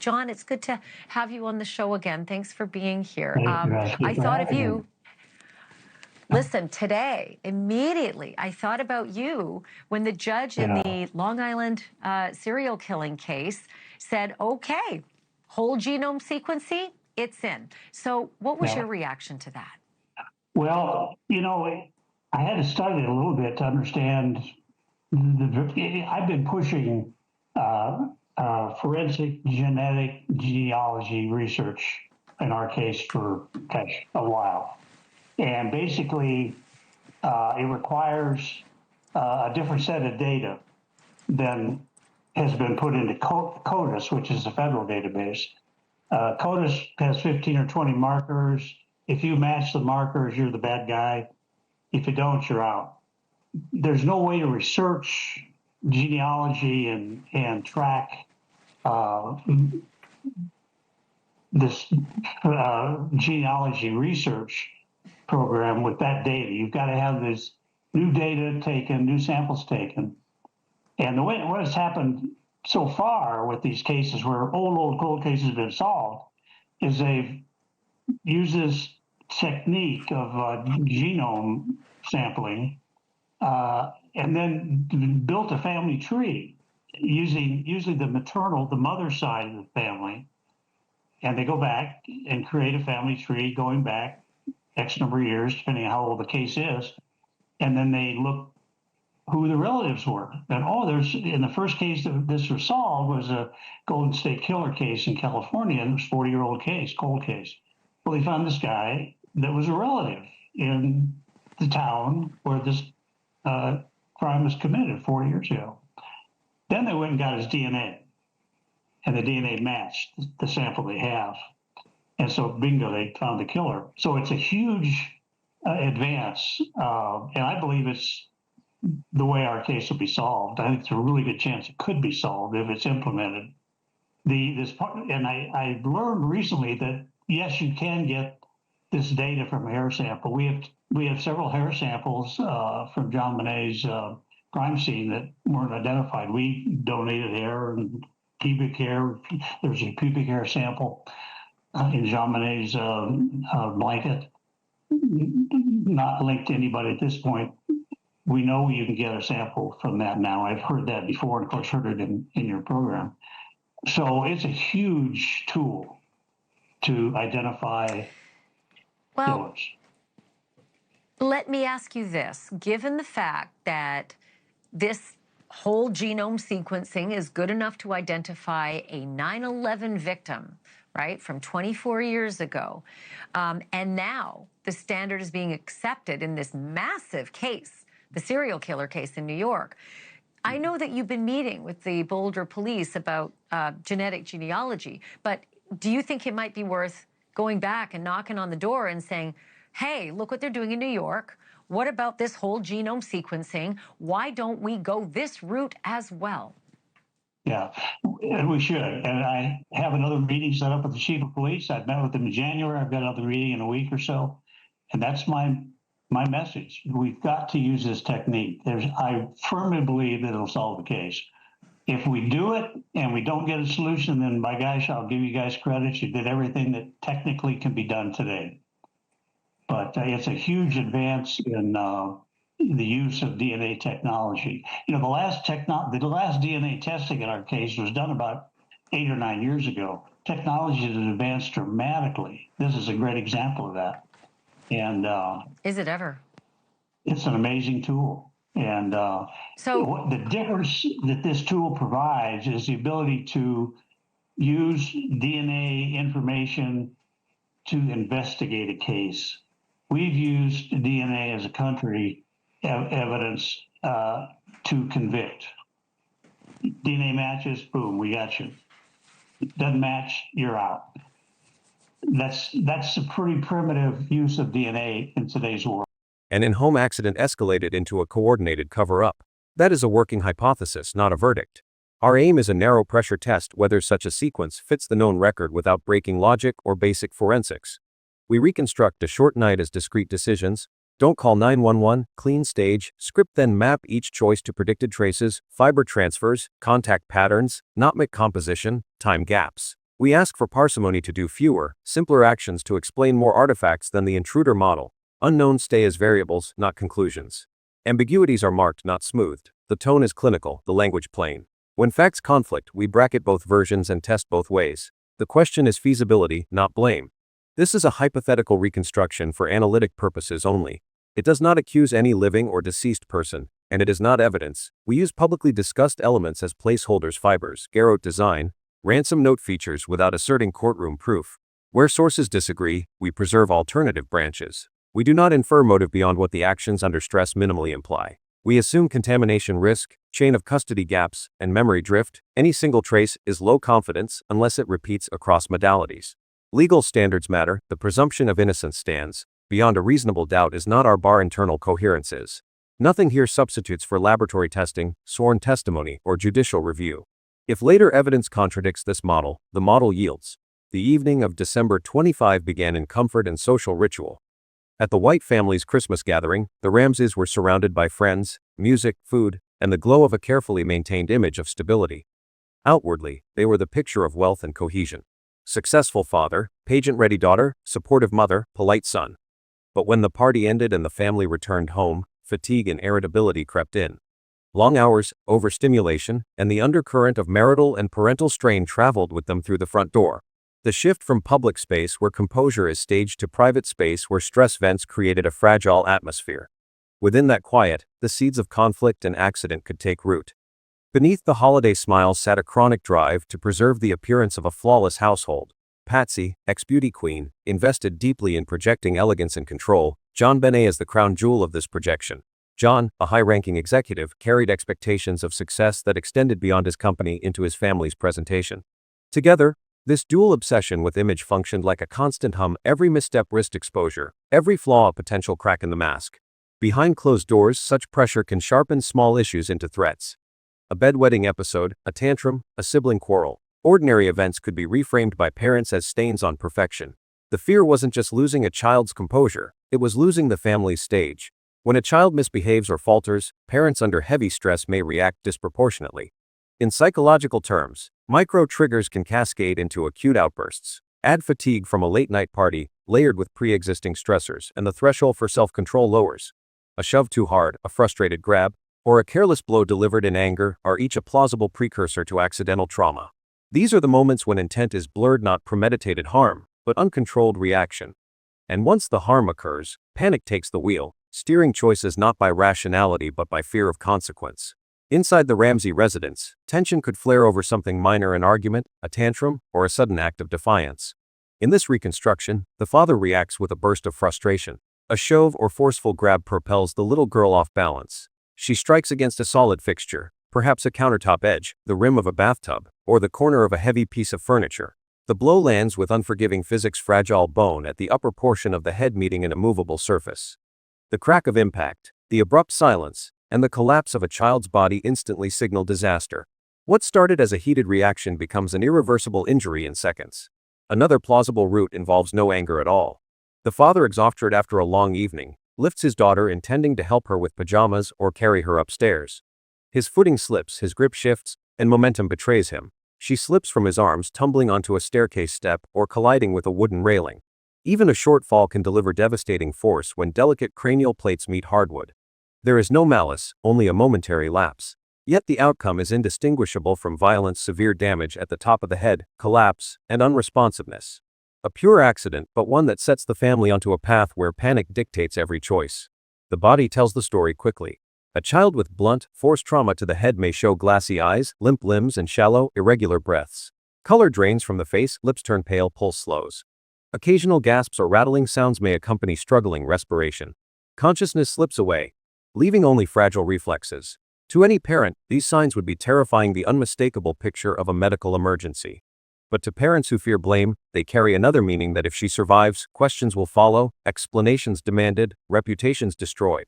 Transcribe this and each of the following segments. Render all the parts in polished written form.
John, it's good to have you on the show again. Thanks for being here. Thank you, Ashley, I for thought of having you. me. Listen, today, immediately, I thought about you when the judge in Yeah, the Long Island serial killing case said, okay, whole genome sequencing, it's in. So what was yeah. your reaction to that? Well, I had to study it a little bit to understand. I've been pushing forensic genetic genealogy research in our case for a while, and basically it requires a different set of data than has been put into CODIS, which is a federal database. CODIS has 15 or 20 markers. If you match the markers, you're the bad guy. If you don't, you're out. There's no way to research genealogy and track this genealogy research program with that data. You've got to have this new data taken, new samples taken. And the way what has happened so far with these cases where old cold cases have been solved is they've used this technique of genome sampling and then built a family tree using usually the mother side of the family. And they go back and create a family tree going back X number of years, depending on how old the case is. And then they look who the relatives were. And there's in the first case that this was solved was a Golden State Killer case in California, and it was a 40-year-old case, cold case. Well, they found this guy that was a relative in the town where this crime was committed 40 years ago. Then they went and got his DNA, and the DNA matched the sample they have. And so, bingo, they found the killer. So it's a huge advance, and I believe it's the way our case will be solved. I think it's a really good chance it could be solved if it's implemented. I learned recently that yes, you can get this data from a hair sample. We have several hair samples from JonBenét's crime scene that weren't identified. We donated hair and pubic hair. There's a pubic hair sample in JonBenét's blanket, not linked to anybody at this point. We know you can get a sample from that now. I've heard that before, and of course heard it in your program. So it's a huge tool to identify killers. Let me ask you this. Given the fact that this whole genome sequencing is good enough to identify a 9/11 victim, right, from 24 years ago, and now the standard is being accepted in this massive case, the serial killer case in New York. I know that you've been meeting with the Boulder police about genetic genealogy, but do you think it might be worth going back and knocking on the door and saying, hey, look what they're doing in New York. What about this whole genome sequencing? Why don't we go this route as well? Yeah, and we should. And I have another meeting set up with the chief of police. I've met with him in January. I've got another meeting in a week or so. And that's my message. We've got to use this technique. I firmly believe that it'll solve the case. If we do it and we don't get a solution, then by gosh, I'll give you guys credit. You did everything that technically can be done today. But it's a huge advance in the use of DNA technology. The last DNA testing in our case was done about 8 or 9 years ago. Technology has advanced dramatically. This is a great example of that. And is it ever? It's an amazing tool. And so the difference that this tool provides is the ability to use DNA information to investigate a case. We've used DNA as a country evidence to convict. DNA matches, boom, we got you. Doesn't match, you're out. That's a pretty primitive use of DNA in today's world. An in-home accident escalated into a coordinated cover-up. That is a working hypothesis, not a verdict. Our aim is a narrow pressure test whether such a sequence fits the known record without breaking logic or basic forensics. We reconstruct a short night as discrete decisions. Don't call 911, clean stage, script then map each choice to predicted traces, fiber transfers, contact patterns, not composition, time gaps. We ask for parsimony to do fewer, simpler actions to explain more artifacts than the intruder model. Unknowns stay as variables, not conclusions. Ambiguities are marked, not smoothed. The tone is clinical, the language plain. When facts conflict, we bracket both versions and test both ways. The question is feasibility, not blame. This is a hypothetical reconstruction for analytic purposes only. It does not accuse any living or deceased person, and it is not evidence. We use publicly discussed elements as placeholders, fibers, garrote design, ransom note features without asserting courtroom proof. Where sources disagree, we preserve alternative branches. We do not infer motive beyond what the actions under stress minimally imply. We assume contamination risk, chain of custody gaps, and memory drift. Any single trace is low confidence unless it repeats across modalities. Legal standards matter, the presumption of innocence stands. Beyond a reasonable doubt is not our bar, internal coherence is. Nothing here substitutes for laboratory testing, sworn testimony, or judicial review. If later evidence contradicts this model, the model yields. The evening of December 25 began in comfort and social ritual. At the White family's Christmas gathering, the Ramseys were surrounded by friends, music, food, and the glow of a carefully maintained image of stability. Outwardly, they were the picture of wealth and cohesion. Successful father, pageant-ready daughter, supportive mother, polite son. But when the party ended and the family returned home, fatigue and irritability crept in. Long hours, overstimulation, and the undercurrent of marital and parental strain traveled with them through the front door. The shift from public space where composure is staged to private space where stress vents created a fragile atmosphere. Within that quiet, the seeds of conflict and accident could take root. Beneath the holiday smile sat a chronic drive to preserve the appearance of a flawless household. Patsy, ex-beauty queen, invested deeply in projecting elegance and control. JonBenét is the crown jewel of this projection. John, a high-ranking executive, carried expectations of success that extended beyond his company into his family's presentation. Together, this dual obsession with image functioned like a constant hum, every misstep risked exposure, every flaw a potential crack in the mask. Behind closed doors, such pressure can sharpen small issues into threats. A bedwetting episode, a tantrum, a sibling quarrel. Ordinary events could be reframed by parents as stains on perfection. The fear wasn't just losing a child's composure, it was losing the family's stage. When a child misbehaves or falters, parents under heavy stress may react disproportionately. In psychological terms, micro-triggers can cascade into acute outbursts. Add fatigue from a late-night party, layered with pre-existing stressors, and the threshold for self-control lowers. A shove too hard, a frustrated grab, or a careless blow delivered in anger are each a plausible precursor to accidental trauma. These are the moments when intent is blurred, not premeditated harm, but uncontrolled reaction. And once the harm occurs, panic takes the wheel, steering choices not by rationality but by fear of consequence. Inside the Ramsey residence, tension could flare over something minor, an argument, a tantrum, or a sudden act of defiance. In this reconstruction, the father reacts with a burst of frustration. A shove or forceful grab propels the little girl off balance. She strikes against a solid fixture, perhaps a countertop edge, the rim of a bathtub, or the corner of a heavy piece of furniture. The blow lands with unforgiving physics, fragile bone at the upper portion of the head meeting an immovable surface. The crack of impact, the abrupt silence, and the collapse of a child's body instantly signal disaster. What started as a heated reaction becomes an irreversible injury in seconds. Another plausible route involves no anger at all. The father, exhausted after a long evening, lifts his daughter, intending to help her with pajamas or carry her upstairs. His footing slips, his grip shifts, and momentum betrays him. She slips from his arms, tumbling onto a staircase step or colliding with a wooden railing. Even a short fall can deliver devastating force when delicate cranial plates meet hardwood. There is no malice, only a momentary lapse. Yet the outcome is indistinguishable from violence, severe damage at the top of the head, collapse, and unresponsiveness. A pure accident, but one that sets the family onto a path where panic dictates every choice. The body tells the story quickly. A child with blunt, force trauma to the head may show glassy eyes, limp limbs, and shallow, irregular breaths. Color drains from the face, lips turn pale, pulse slows. Occasional gasps or rattling sounds may accompany struggling respiration. Consciousness slips away, leaving only fragile reflexes. To any parent, these signs would be terrifying, the unmistakable picture of a medical emergency. But to parents who fear blame, they carry another meaning that if she survives, questions will follow, explanations demanded, reputations destroyed.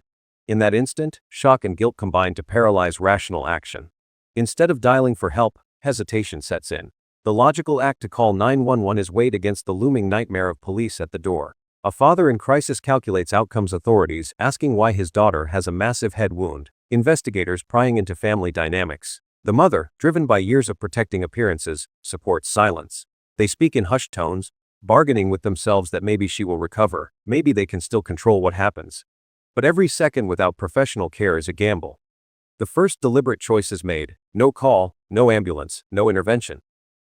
In that instant, shock and guilt combine to paralyze rational action. Instead of dialing for help, hesitation sets in. The logical act to call 911 is weighed against the looming nightmare of police at the door. A father in crisis calculates outcomes, authorities asking why his daughter has a massive head wound, investigators prying into family dynamics. The mother, driven by years of protecting appearances, supports silence. They speak in hushed tones, bargaining with themselves that maybe she will recover, maybe they can still control what happens. But every second without professional care is a gamble. The first deliberate choice is made: no call, no ambulance, no intervention.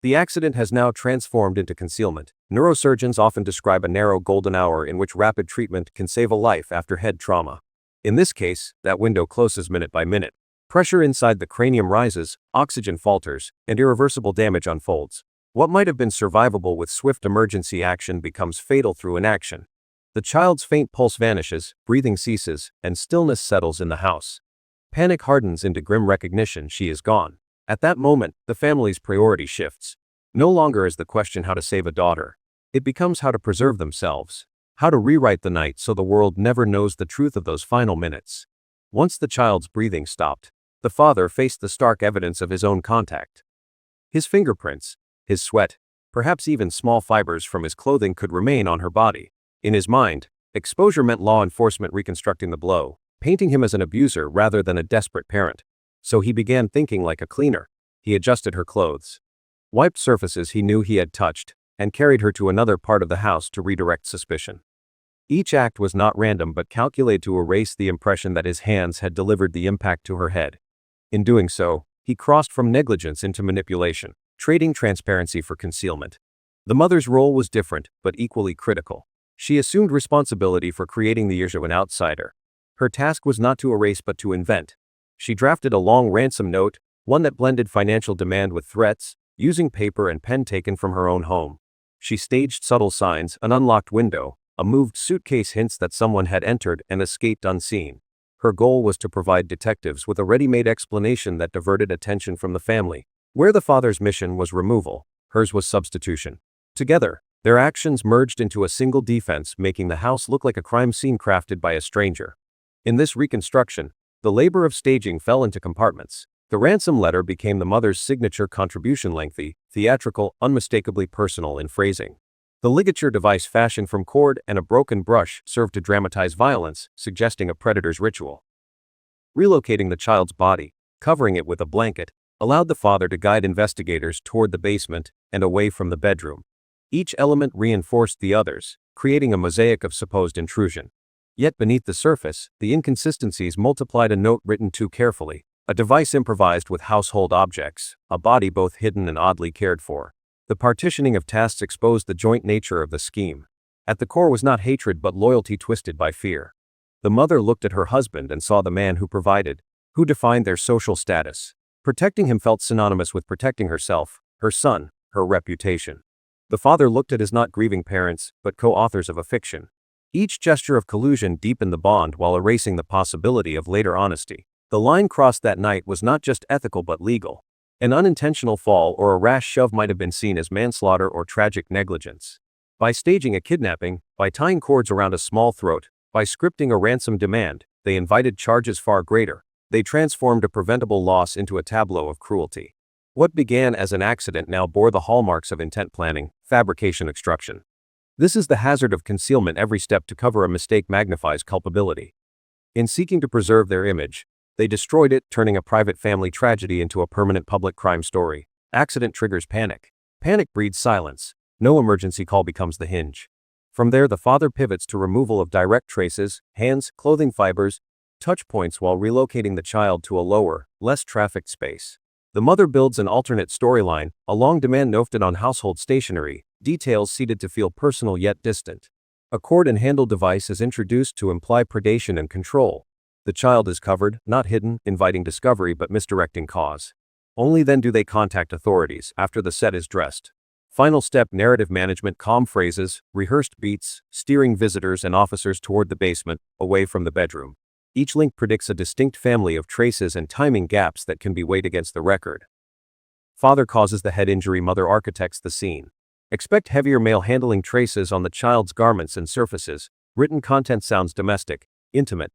The accident has now transformed into concealment. Neurosurgeons often describe a narrow golden hour in which rapid treatment can save a life after head trauma. In this case, that window closes minute by minute. Pressure inside the cranium rises, oxygen falters, and irreversible damage unfolds. What might have been survivable with swift emergency action becomes fatal through inaction. The child's faint pulse vanishes, breathing ceases, and stillness settles in the house. Panic hardens into grim recognition: she is gone. At that moment, the family's priority shifts. No longer is the question how to save a daughter. It becomes how to preserve themselves, how to rewrite the night so the world never knows the truth of those final minutes. Once the child's breathing stopped, the father faced the stark evidence of his own contact. His fingerprints, his sweat, perhaps even small fibers from his clothing could remain on her body. In his mind, exposure meant law enforcement reconstructing the blow, painting him as an abuser rather than a desperate parent. So he began thinking like a cleaner. He adjusted her clothes, wiped surfaces he knew he had touched, and carried her to another part of the house to redirect suspicion. Each act was not random but calculated to erase the impression that his hands had delivered the impact to her head. In doing so, he crossed from negligence into manipulation, trading transparency for concealment. The mother's role was different, but equally critical. She assumed responsibility for creating the image of an outsider. Her task was not to erase but to invent. She drafted a long ransom note, one that blended financial demand with threats, using paper and pen taken from her own home. She staged subtle signs: an unlocked window, a moved suitcase, hints that someone had entered and escaped unseen. Her goal was to provide detectives with a ready-made explanation that diverted attention from the family. Where the father's mission was removal, hers was substitution. Together, their actions merged into a single defense, making the house look like a crime scene crafted by a stranger. In this reconstruction, the labor of staging fell into compartments. The ransom letter became the mother's signature contribution: lengthy, theatrical, unmistakably personal in phrasing. The ligature device fashioned from cord and a broken brush served to dramatize violence, suggesting a predator's ritual. Relocating the child's body, covering it with a blanket, allowed the father to guide investigators toward the basement and away from the bedroom. Each element reinforced the others, creating a mosaic of supposed intrusion. Yet beneath the surface, the inconsistencies multiplied: a note written too carefully, a device improvised with household objects, a body both hidden and oddly cared for. The partitioning of tasks exposed the joint nature of the scheme. At the core was not hatred but loyalty twisted by fear. The mother looked at her husband and saw the man who provided, who defined their social status. Protecting him felt synonymous with protecting herself, her son, her reputation. The father looked at his not grieving parents, but co-authors of a fiction. Each gesture of collusion deepened the bond while erasing the possibility of later honesty. The line crossed that night was not just ethical but legal. An unintentional fall or a rash shove might have been seen as manslaughter or tragic negligence. By staging a kidnapping, by tying cords around a small throat, by scripting a ransom demand, they invited charges far greater. They transformed a preventable loss into a tableau of cruelty. What began as an accident now bore the hallmarks of intent: planning, fabrication, obstruction. This is the hazard of concealment: every step to cover a mistake magnifies culpability. In seeking to preserve their image, they destroyed it, turning a private family tragedy into a permanent public crime story. Accident triggers panic. Panic breeds silence. No emergency call becomes the hinge. From there, the father pivots to removal of direct traces, hands, clothing fibers, touch points while relocating the child to a lower, less trafficked space. The mother builds an alternate storyline, a long-demand noted on household stationery, details seeded to feel personal yet distant. A cord and handle device is introduced to imply predation and control. The child is covered, not hidden, inviting discovery but misdirecting cause. Only then do they contact authorities, after the set is dressed. Final step: narrative management, calm phrases, rehearsed beats, steering visitors and officers toward the basement, away from the bedroom. Each link predicts a distinct family of traces and timing gaps that can be weighed against the record. Father causes the head injury, mother architects the scene. Expect heavier male handling traces on the child's garments and surfaces. Written content sounds domestic, intimate,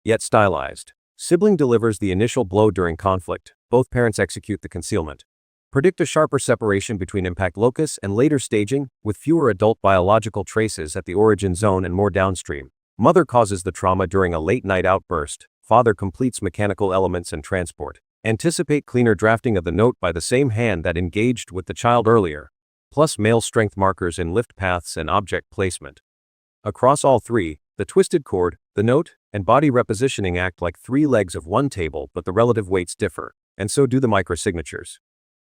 yet stylized. Sibling delivers the initial blow during conflict. Both parents execute the concealment. Predict a sharper separation between impact locus and later staging, with fewer adult biological traces at the origin zone and more downstream. Mother causes the trauma during a late-night outburst. Father completes mechanical elements and transport. Anticipate cleaner drafting of the note by the same hand that engaged with the child earlier. plus male strength markers in lift paths and object placement. Across all three, the twisted cord, the note, and body repositioning act like three legs of one table, but the relative weights differ, and so do the microsignatures.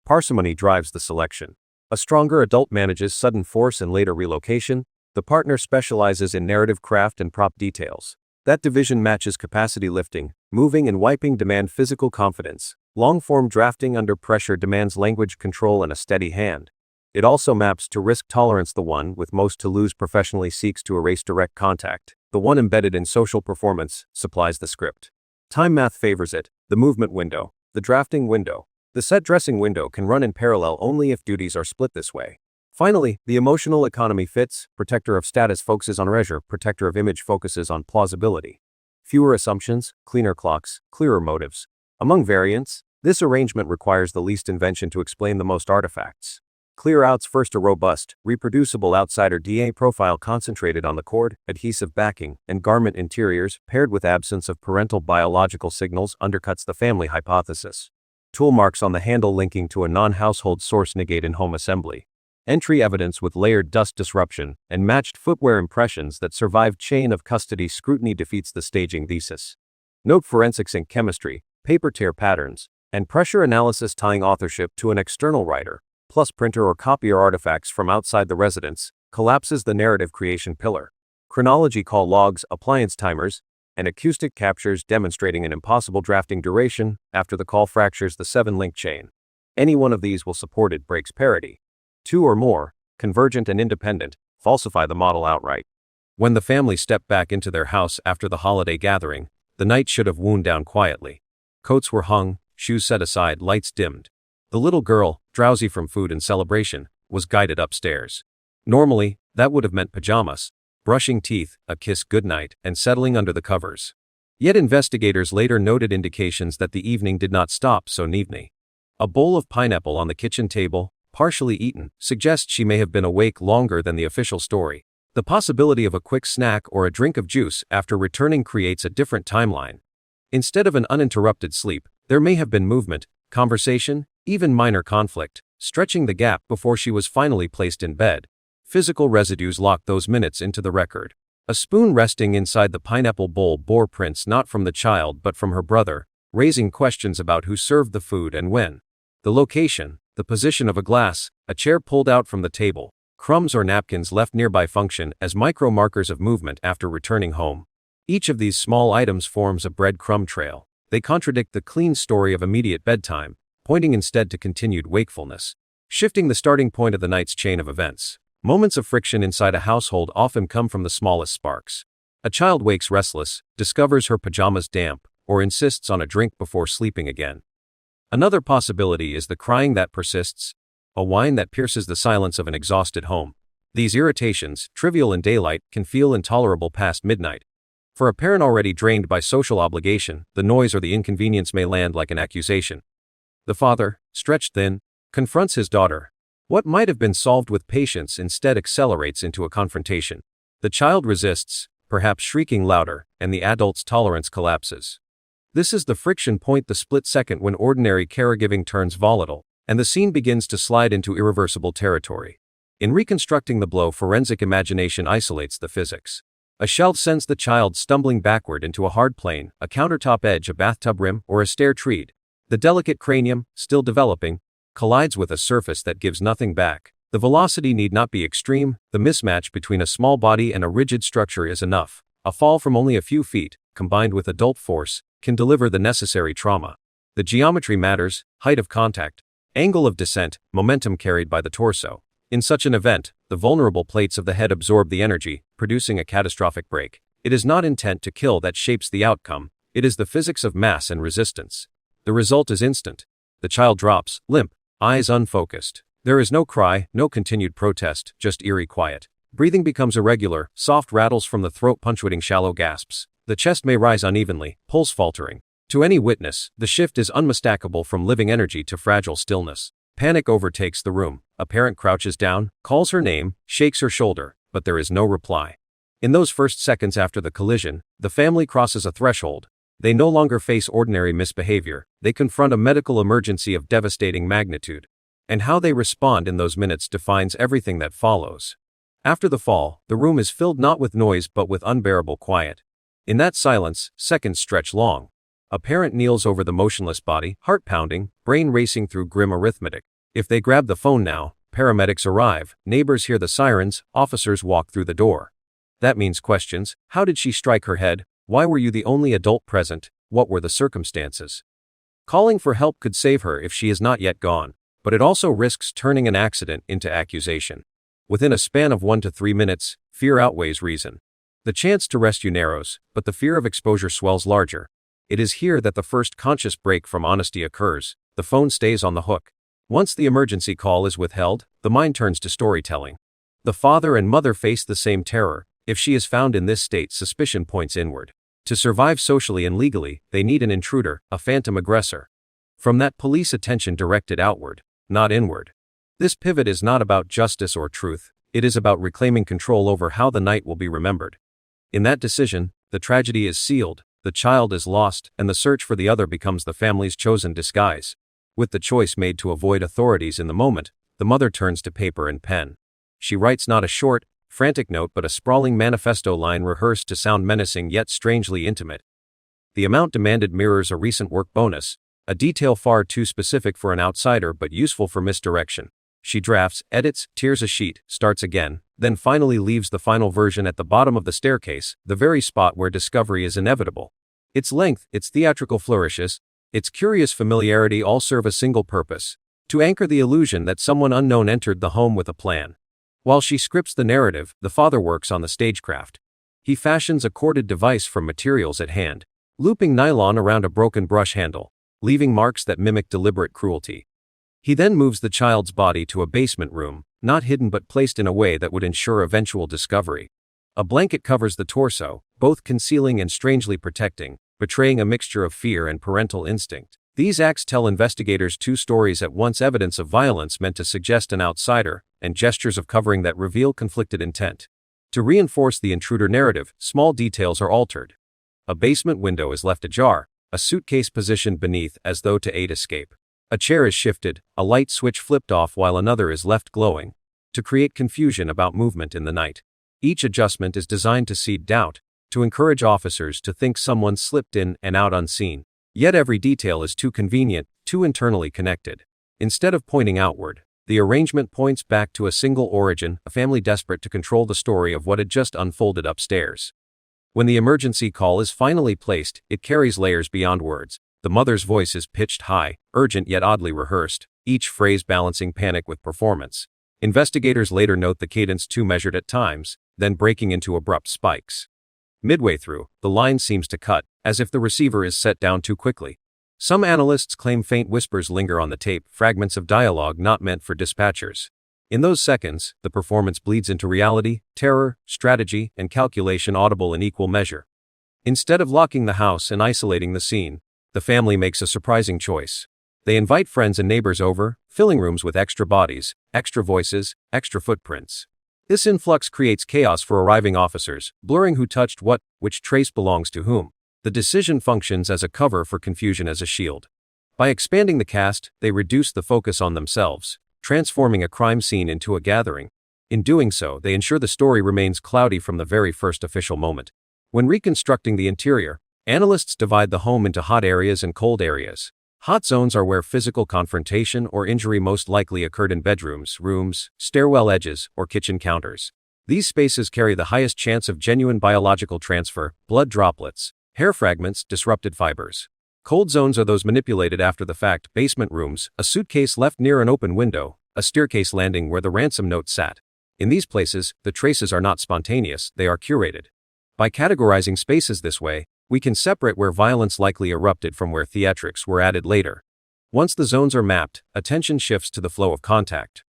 Parsimony drives the selection. A stronger adult manages sudden force and later relocation. The partner specializes in narrative craft and prop details. That division matches capacity lifting. Moving and wiping demand physical confidence. Long-form drafting under pressure demands language control and a steady hand. It also maps to risk tolerance. The one with most to lose professionally seeks to erase direct contact. The one embedded in social performance supplies the script. Time math favors it. The movement window. The drafting window. The set dressing window can run in parallel only if duties are split this way. Finally, the emotional economy fits. Protector of status focuses on leisure. Protector of image focuses on plausibility. Fewer assumptions, cleaner clocks, clearer motives. Among variants, this arrangement requires the least invention to explain the most artifacts. Clear outs first. A robust, reproducible outsider DA profile concentrated on the cord, adhesive backing, and garment interiors, paired with absence of parental biological signals, undercuts the family hypothesis. Tool marks on the handle linking to a non-household source negate in-home assembly. Entry evidence with layered dust disruption and matched footwear impressions that survive chain of custody scrutiny defeats the staging thesis. Note forensics in chemistry, paper tear patterns, and pressure analysis tying authorship to an external writer, plus printer or copier artifacts from outside the residence, collapses the narrative creation pillar. Chronology call logs, appliance timers, and acoustic captures demonstrating an impossible drafting duration after the call fractures the 7-link chain. Any one of these will support it breaks parity. Two or more, convergent and independent, falsify the model outright. When the family stepped back into their house after the holiday gathering, the night should have wound down quietly. Coats were hung, shoes set aside, lights dimmed. The little girl, drowsy from food and celebration, was guided upstairs. Normally, that would have meant pajamas, brushing teeth, a kiss goodnight, and settling under the covers. Yet investigators later noted indications that the evening did not stop so neatly. A bowl of pineapple on the kitchen table, partially eaten, suggests she may have been awake longer than the official story. The possibility of a quick snack or a drink of juice after returning creates a different timeline. Instead of an uninterrupted sleep, there may have been movement, conversation, even minor conflict, stretching the gap before she was finally placed in bed. Physical residues lock those minutes into the record. A spoon resting inside the pineapple bowl bore prints not from the child but from her brother, raising questions about who served the food and when. The location, the position of a glass, a chair pulled out from the table, crumbs or napkins left nearby function as micro markers of movement after returning home. Each of these small items forms a breadcrumb trail. They contradict the clean story of immediate bedtime, pointing instead to continued wakefulness, shifting the starting point of the night's chain of events. Moments of friction inside a household often come from the smallest sparks. A child wakes restless, discovers her pajamas damp, or insists on a drink before sleeping again. Another possibility is the crying that persists, a whine that pierces the silence of an exhausted home. These irritations, trivial in daylight, can feel intolerable past midnight. For a parent already drained by social obligation, the noise or the inconvenience may land like an accusation. The father, stretched thin, confronts his daughter. What might have been solved with patience instead accelerates into a confrontation. The child resists, perhaps shrieking louder, and the adult's tolerance collapses. This is the friction point, the split second when ordinary caregiving turns volatile, and the scene begins to slide into irreversible territory. In reconstructing the blow, forensic imagination isolates the physics. A shell sends the child stumbling backward into a hard plane, a countertop edge, a bathtub rim, or a stair tread. The delicate cranium, still developing, collides with a surface that gives nothing back. The velocity need not be extreme, the mismatch between a small body and a rigid structure is enough. A fall from only a few feet, combined with adult force, can deliver the necessary trauma. The geometry matters, height of contact, angle of descent, momentum carried by the torso. In such an event, the vulnerable plates of the head absorb the energy, producing a catastrophic break. It is not intent to kill that shapes the outcome, it is the physics of mass and resistance. The result is instant. The child drops, limp, eyes unfocused. There is no cry, no continued protest, just eerie quiet. Breathing becomes irregular, soft rattles from the throat punctuating shallow gasps. The chest may rise unevenly, pulse faltering. To any witness, the shift is unmistakable from living energy to fragile stillness. Panic overtakes the room. A parent crouches down, calls her name, shakes her shoulder, but there is no reply. In those first seconds after the collision, the family crosses a threshold. They no longer face ordinary misbehavior, they confront a medical emergency of devastating magnitude. and how they respond in those minutes defines everything that follows. After the fall, the room is filled not with noise but with unbearable quiet. In that silence, seconds stretch long. A parent kneels over the motionless body, heart pounding, brain racing through grim arithmetic. If they grab the phone now, paramedics arrive, neighbors hear the sirens, officers walk through the door. That means questions. How did she strike her head? Why were you the only adult present? What were the circumstances? Calling for help could save her if she is not yet gone, but it also risks turning an accident into accusation. Within a span of 1 to 3 minutes, fear outweighs reason. The chance to rescue narrows, but the fear of exposure swells larger. It is here that the first conscious break from honesty occurs. The phone stays on the hook. Once the emergency call is withheld, the mind turns to storytelling. The father and mother face the same terror. If she is found in this state, suspicion points inward. To survive socially and legally, they need an intruder, a phantom aggressor. From that, police attention directed outward, not inward. This pivot is not about justice or truth. It is about reclaiming control over how the night will be remembered. In that decision, the tragedy is sealed, the child is lost, and the search for the other becomes the family's chosen disguise. With the choice made to avoid authorities in the moment, the mother turns to paper and pen. She writes not a short, frantic note but a sprawling manifesto line rehearsed to sound menacing yet strangely intimate. The amount demanded mirrors a recent work bonus, a detail far too specific for an outsider but useful for misdirection. She drafts, edits, tears a sheet, starts again, then finally leaves the final version at the bottom of the staircase, the very spot where discovery is inevitable. Its length, its theatrical flourishes, its curious familiarity all serve a single purpose: to anchor the illusion that someone unknown entered the home with a plan. While she scripts the narrative, the father works on the stagecraft. He fashions a corded device from materials at hand, looping nylon around a broken brush handle, leaving marks that mimic deliberate cruelty. He then moves the child's body to a basement room, not hidden but placed in a way that would ensure eventual discovery. A blanket covers the torso, both concealing and strangely protecting, betraying a mixture of fear and parental instinct. These acts tell investigators two stories at once: evidence of violence meant to suggest an outsider, and gestures of covering that reveal conflicted intent. To reinforce the intruder narrative, small details are altered. A basement window is left ajar, a suitcase positioned beneath as though to aid escape. A chair is shifted, a light switch flipped off while another is left glowing, to create confusion about movement in the night. Each adjustment is designed to seed doubt, to encourage officers to think someone slipped in and out unseen. Yet every detail is too convenient, too internally connected. Instead of pointing outward, the arrangement points back to a single origin, a family desperate to control the story of what had just unfolded upstairs. When the emergency call is finally placed, it carries layers beyond words. The mother's voice is pitched high, urgent yet oddly rehearsed, each phrase balancing panic with performance. Investigators later note the cadence too measured at times, then breaking into abrupt spikes. Midway through, the line seems to cut, as if the receiver is set down too quickly. Some analysts claim faint whispers linger on the tape, fragments of dialogue not meant for dispatchers. In those seconds, the performance bleeds into reality, terror, strategy, and calculation audible in equal measure. Instead of locking the house and isolating the scene, the family makes a surprising choice. They invite friends and neighbors over, filling rooms with extra bodies, extra voices, extra footprints. This influx creates chaos for arriving officers, blurring who touched what, which trace belongs to whom. The decision functions as a cover for confusion as a shield. By expanding the cast, they reduce the focus on themselves, transforming a crime scene into a gathering. In doing so, they ensure the story remains cloudy from the very first official moment. When reconstructing the interior, analysts divide the home into hot areas and cold areas. Hot zones are where physical confrontation or injury most likely occurred in bedrooms, rooms, stairwell edges, or kitchen counters. These spaces carry the highest chance of genuine biological transfer: blood droplets, hair fragments, disrupted fibers. Cold zones are those manipulated after the fact: basement rooms, a suitcase left near an open window, a staircase landing where the ransom note sat. In these places, the traces are not spontaneous, they are curated. By categorizing spaces this way, we can separate where violence likely erupted from where theatrics were added later. Once the zones are mapped, attention shifts to the flow of contact.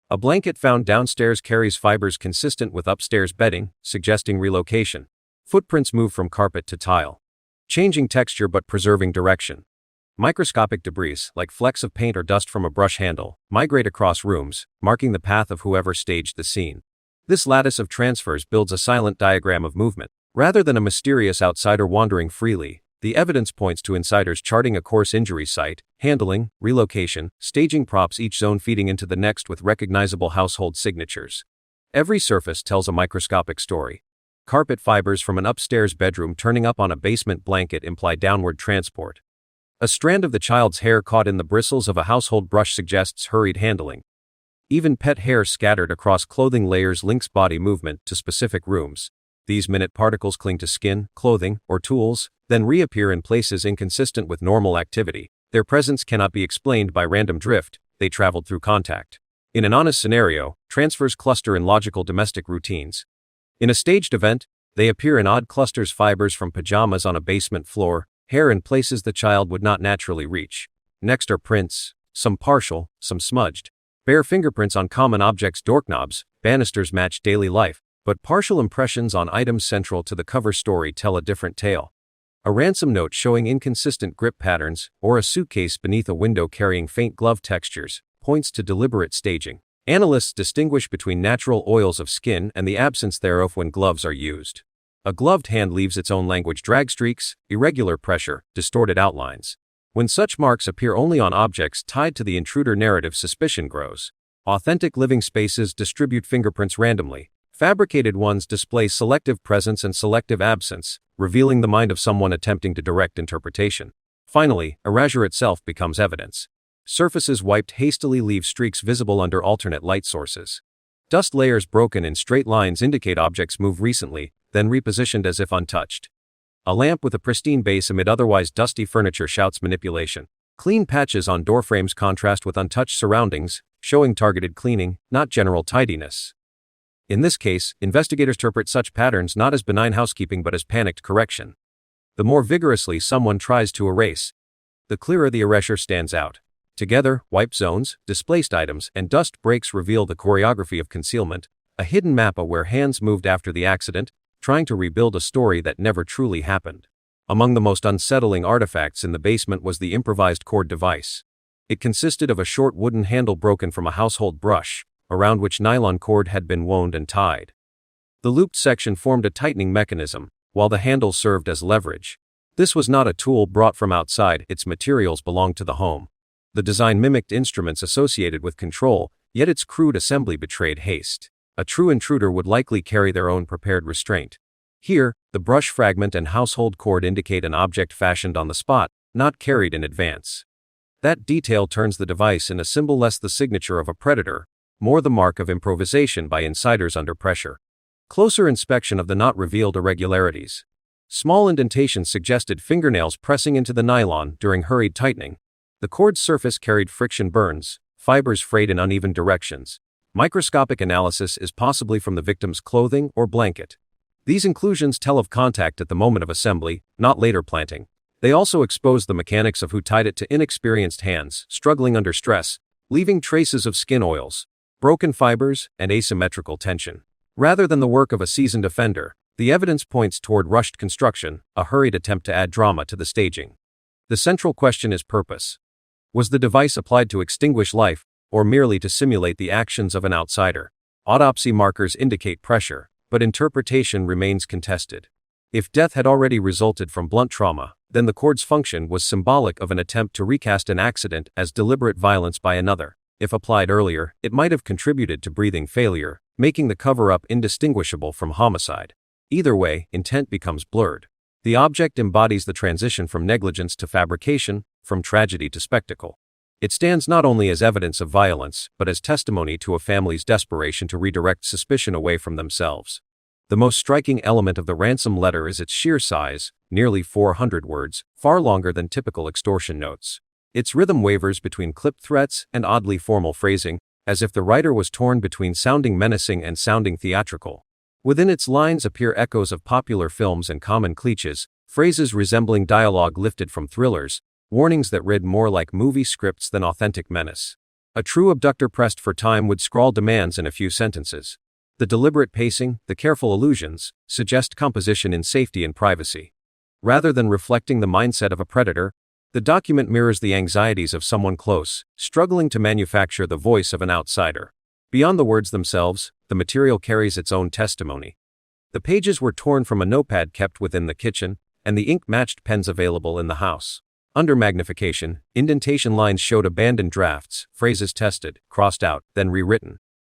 A blanket found downstairs carries fibers consistent with upstairs bedding, suggesting relocation. Footprints move from carpet to tile, changing texture but preserving direction. Microscopic debris, like flecks of paint or dust from a brush handle, migrate across rooms, marking the path of whoever staged the scene. This lattice of transfers builds a silent diagram of movement. Rather than a mysterious outsider wandering freely, the evidence points to insiders charting a coarse injury site, handling, relocation, staging props, each zone feeding into the next with recognizable household signatures. Every surface tells a microscopic story. Carpet fibers from an upstairs bedroom turning up on a basement blanket imply downward transport. A strand of the child's hair caught in the bristles of a household brush suggests hurried handling. Even pet hair scattered across clothing layers links body movement to specific rooms. These minute particles cling to skin, clothing, or tools, then reappear in places inconsistent with normal activity. Their presence cannot be explained by random drift, they traveled through contact. In an honest scenario, transfers cluster in logical domestic routines. In a staged event, they appear in odd clusters, fibers from pajamas on a basement floor, hair in places the child would not naturally reach. Next are prints, some partial, some smudged. Bare fingerprints on common objects, doorknobs, banisters match daily life, but partial impressions on items central to the cover story tell a different tale. A ransom note showing inconsistent grip patterns, or a suitcase beneath a window carrying faint glove textures, points to deliberate staging. Analysts distinguish between natural oils of skin and the absence thereof when gloves are used. A gloved hand leaves its own language, drag streaks, irregular pressure, distorted outlines. When such marks appear only on objects tied to the intruder narrative, suspicion grows. Authentic living spaces distribute fingerprints randomly. Fabricated ones display selective presence and selective absence, revealing the mind of someone attempting to direct interpretation. Finally, erasure itself becomes evidence. Surfaces wiped hastily leave streaks visible under alternate light sources. Dust layers broken in straight lines indicate objects moved recently, then repositioned as if untouched. A lamp with a pristine base amid otherwise dusty furniture shouts manipulation. Clean patches on doorframes contrast with untouched surroundings, showing targeted cleaning, not general tidiness. In this case, investigators interpret such patterns not as benign housekeeping but as panicked correction. The more vigorously someone tries to erase, the clearer the erasure stands out. Together, wiped zones, displaced items, and dust breaks reveal the choreography of concealment, a hidden map of where hands moved after the accident, trying to rebuild a story that never truly happened. Among the most unsettling artifacts in the basement was the improvised cord device. It consisted of a short wooden handle broken from a household brush, around which nylon cord had been wound and tied. The looped section formed a tightening mechanism, while the handle served as leverage. This was not a tool brought from outside, its materials belonged to the home. The design mimicked instruments associated with control, yet its crude assembly betrayed haste. A true intruder would likely carry their own prepared restraint. Here, the brush fragment and household cord indicate an object fashioned on the spot, not carried in advance. That detail turns the device in a symbol less the signature of a predator, more the mark of improvisation by insiders under pressure. Closer inspection of the knot revealed irregularities. Small indentations suggested fingernails pressing into the nylon during hurried tightening. The cord's surface carried friction burns, fibers frayed in uneven directions. Microscopic analysis is possibly from the victim's clothing or blanket. These inclusions tell of contact at the moment of assembly, not later planting. They also expose the mechanics of who tied it to inexperienced hands, struggling under stress, leaving traces of skin oils, broken fibers, and asymmetrical tension. Rather than the work of a seasoned offender, the evidence points toward rushed construction, a hurried attempt to add drama to the staging. The central question is purpose. Was the device applied to extinguish life, or merely to simulate the actions of an outsider? Autopsy markers indicate pressure, but interpretation remains contested. If death had already resulted from blunt trauma, then the cord's function was symbolic of an attempt to recast an accident as deliberate violence by another. If applied earlier, it might have contributed to breathing failure, making the cover-up indistinguishable from homicide. Either way, intent becomes blurred. The object embodies the transition from negligence to fabrication, from tragedy to spectacle. It stands not only as evidence of violence, but as testimony to a family's desperation to redirect suspicion away from themselves. The most striking element of the ransom letter is its sheer size, nearly 400 words, far longer than typical extortion notes. Its rhythm wavers between clipped threats and oddly formal phrasing, as if the writer was torn between sounding menacing and sounding theatrical. Within its lines appear echoes of popular films and common cliches, phrases resembling dialogue lifted from thrillers, warnings that read more like movie scripts than authentic menace. A true abductor pressed for time would scrawl demands in a few sentences. The deliberate pacing, the careful allusions, suggest composition in safety and privacy. Rather than reflecting the mindset of a predator, the document mirrors the anxieties of someone close, struggling to manufacture the voice of an outsider. Beyond the words themselves, the material carries its own testimony. The pages were torn from a notepad kept within the kitchen, and the ink matched pens available in the house. Under magnification, indentation lines showed abandoned drafts, phrases tested, crossed out, then rewritten.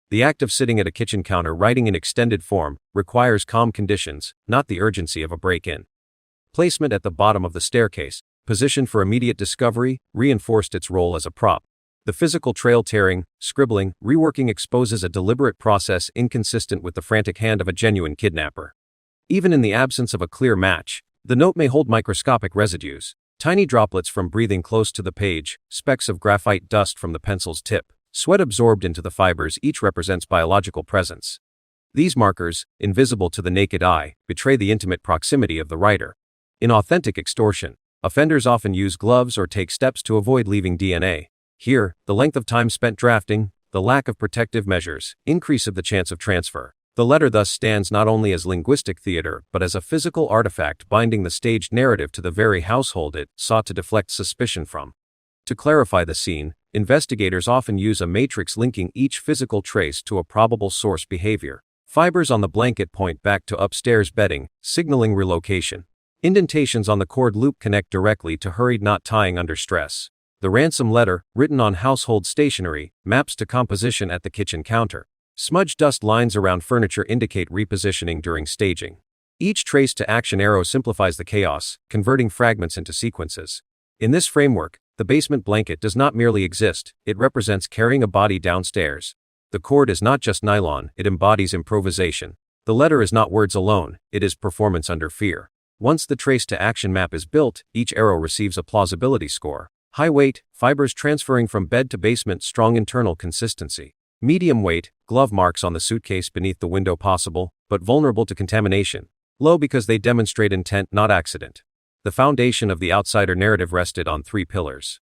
The act of sitting at a kitchen counter writing in extended form requires calm conditions, not the urgency of a break-in. Placement at the bottom of the staircase, positioned for immediate discovery, reinforced its role as a prop. The physical trail tearing, scribbling, reworking exposes a deliberate process inconsistent with the frantic hand of a genuine kidnapper. Even in the absence of a clear match, the note may hold microscopic residues. Tiny droplets from breathing close to the page, specks of graphite dust from the pencil's tip, sweat absorbed into the fibers each represents biological presence. These markers, invisible to the naked eye, betray the intimate proximity of the writer. In authentic extortion, offenders often use gloves or take steps to avoid leaving DNA. Here, the length of time spent drafting, the lack of protective measures, increase of the chance of transfer. The letter thus stands not only as linguistic theater but as a physical artifact binding the staged narrative to the very household it sought to deflect suspicion from. To clarify the scene, investigators often use a matrix linking each physical trace to a probable source behavior. Fibers on the blanket point back to upstairs bedding, signaling relocation. Indentations on the cord loop connect directly to hurried knot tying under stress. The ransom letter, written on household stationery, maps to composition at the kitchen counter. Smudge dust lines around furniture indicate repositioning during staging. Each trace to action arrow simplifies the chaos, converting fragments into sequences. In this framework, the basement blanket does not merely exist, it represents carrying a body downstairs. The cord is not just nylon, it embodies improvisation. The letter is not words alone, it is performance under fear. Once the trace to action map is built, each arrow receives a plausibility score. High weight, fibers transferring from bed to basement, strong internal consistency. Medium weight, glove marks on the suitcase beneath the window possible, but vulnerable to contamination. Low because they demonstrate intent, not accident. The foundation of the outsider narrative rested on three pillars.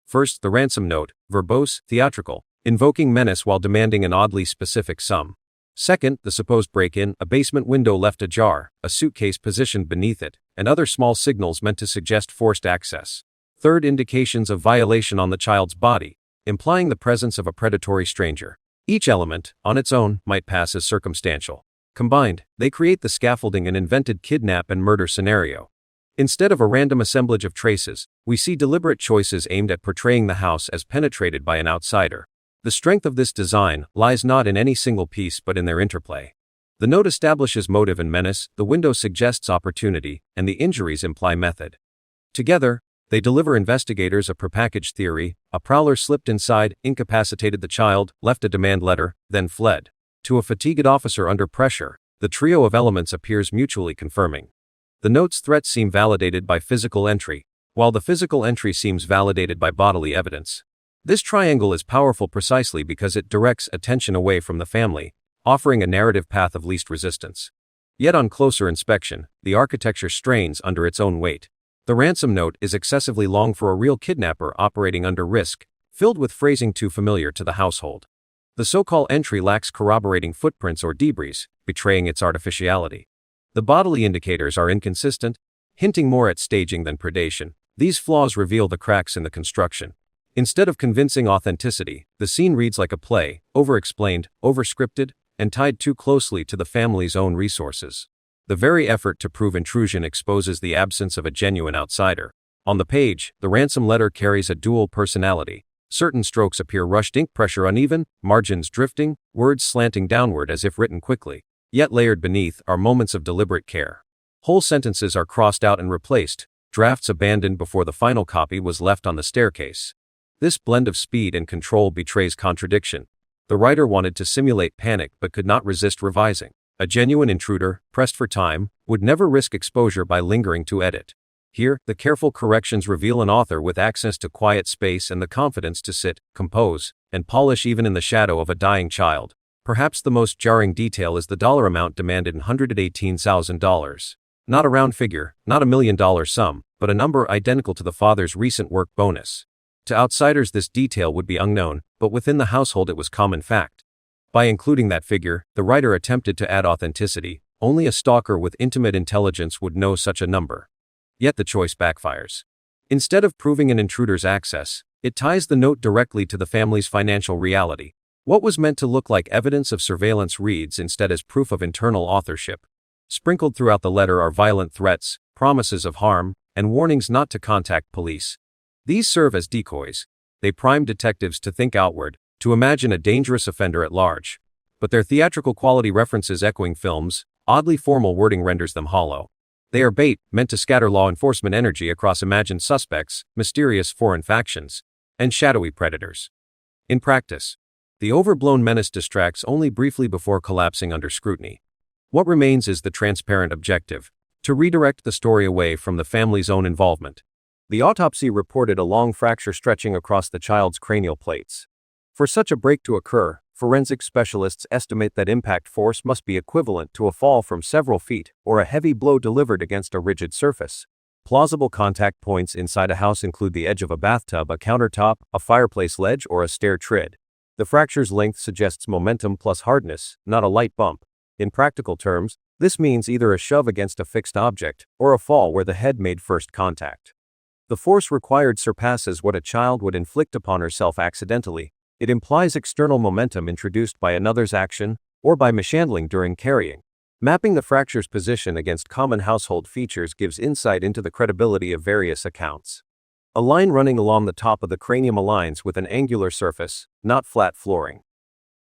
First, the ransom note, verbose, theatrical, invoking menace while demanding an oddly specific sum. Second, the supposed break-in, a basement window left ajar, a suitcase positioned beneath it, and other small signals meant to suggest forced access. Third, indications of violation on the child's body, implying the presence of a predatory stranger. Each element, on its own, might pass as circumstantial. Combined, they create the scaffolding an invented kidnap and murder scenario. Instead of a random assemblage of traces, we see deliberate choices aimed at portraying the house as penetrated by an outsider. The strength of this design lies not in any single piece but in their interplay. The note establishes motive and menace, the window suggests opportunity, and the injuries imply method. Together, they deliver investigators a prepackaged theory. A prowler slipped inside, incapacitated the child, left a demand letter, then fled. To a fatigued officer under pressure, the trio of elements appears mutually confirming. The note's threats seem validated by physical entry, while the physical entry seems validated by bodily evidence. This triangle is powerful precisely because it directs attention away from the family, offering a narrative path of least resistance. Yet on closer inspection, the architecture strains under its own weight. The ransom note is excessively long for a real kidnapper operating under risk, filled with phrasing too familiar to the household. The so-called entry lacks corroborating footprints or debris, betraying its artificiality. The bodily indicators are inconsistent, hinting more at staging than predation. These flaws reveal the cracks in the construction. Instead of convincing authenticity, the scene reads like a play, over-explained, over-scripted, and tied too closely to the family's own resources. The very effort to prove intrusion exposes the absence of a genuine outsider. On the page, the ransom letter carries a dual personality. Certain strokes appear rushed, ink pressure uneven, margins drifting, words slanting downward as if written quickly. Yet layered beneath are moments of deliberate care. Whole sentences are crossed out and replaced, drafts abandoned before the final copy was left on the staircase. This blend of speed and control betrays contradiction. The writer wanted to simulate panic but could not resist revising. A genuine intruder, pressed for time, would never risk exposure by lingering to edit. Here, the careful corrections reveal an author with access to quiet space and the confidence to sit, compose, and polish even in the shadow of a dying child. Perhaps the most jarring detail is the dollar amount demanded in $118,000. Not a round figure, not $1 million sum, but a number identical to the father's recent work bonus. To outsiders this detail would be unknown, but within the household it was common fact. By including that figure, the writer attempted to add authenticity. Only a stalker with intimate intelligence would know such a number. Yet the choice backfires. Instead of proving an intruder's access, it ties the note directly to the family's financial reality. What was meant to look like evidence of surveillance reads instead as proof of internal authorship. Sprinkled throughout the letter are violent threats, promises of harm, and warnings not to contact police. These serve as decoys. They prime detectives to think outward, to imagine a dangerous offender at large. But their theatrical quality references echoing films, oddly formal wording renders them hollow. They are bait, meant to scatter law enforcement energy across imagined suspects, mysterious foreign factions, and shadowy predators. In practice, the overblown menace distracts only briefly before collapsing under scrutiny. What remains is the transparent objective: to redirect the story away from the family's own involvement. The autopsy reported a long fracture stretching across the child's cranial plates. For such a break to occur, forensic specialists estimate that impact force must be equivalent to a fall from several feet or a heavy blow delivered against a rigid surface. Plausible contact points inside a house include the edge of a bathtub, a countertop, a fireplace ledge, or a stair tread. The fracture's length suggests momentum plus hardness, not a light bump. In practical terms, this means either a shove against a fixed object or a fall where the head made first contact. The force required surpasses what a child would inflict upon herself accidentally. It implies external momentum introduced by another's action or by mishandling during carrying. Mapping the fracture's position against common household features gives insight into the credibility of various accounts. A line running along the top of the cranium aligns with an angular surface, not flat flooring.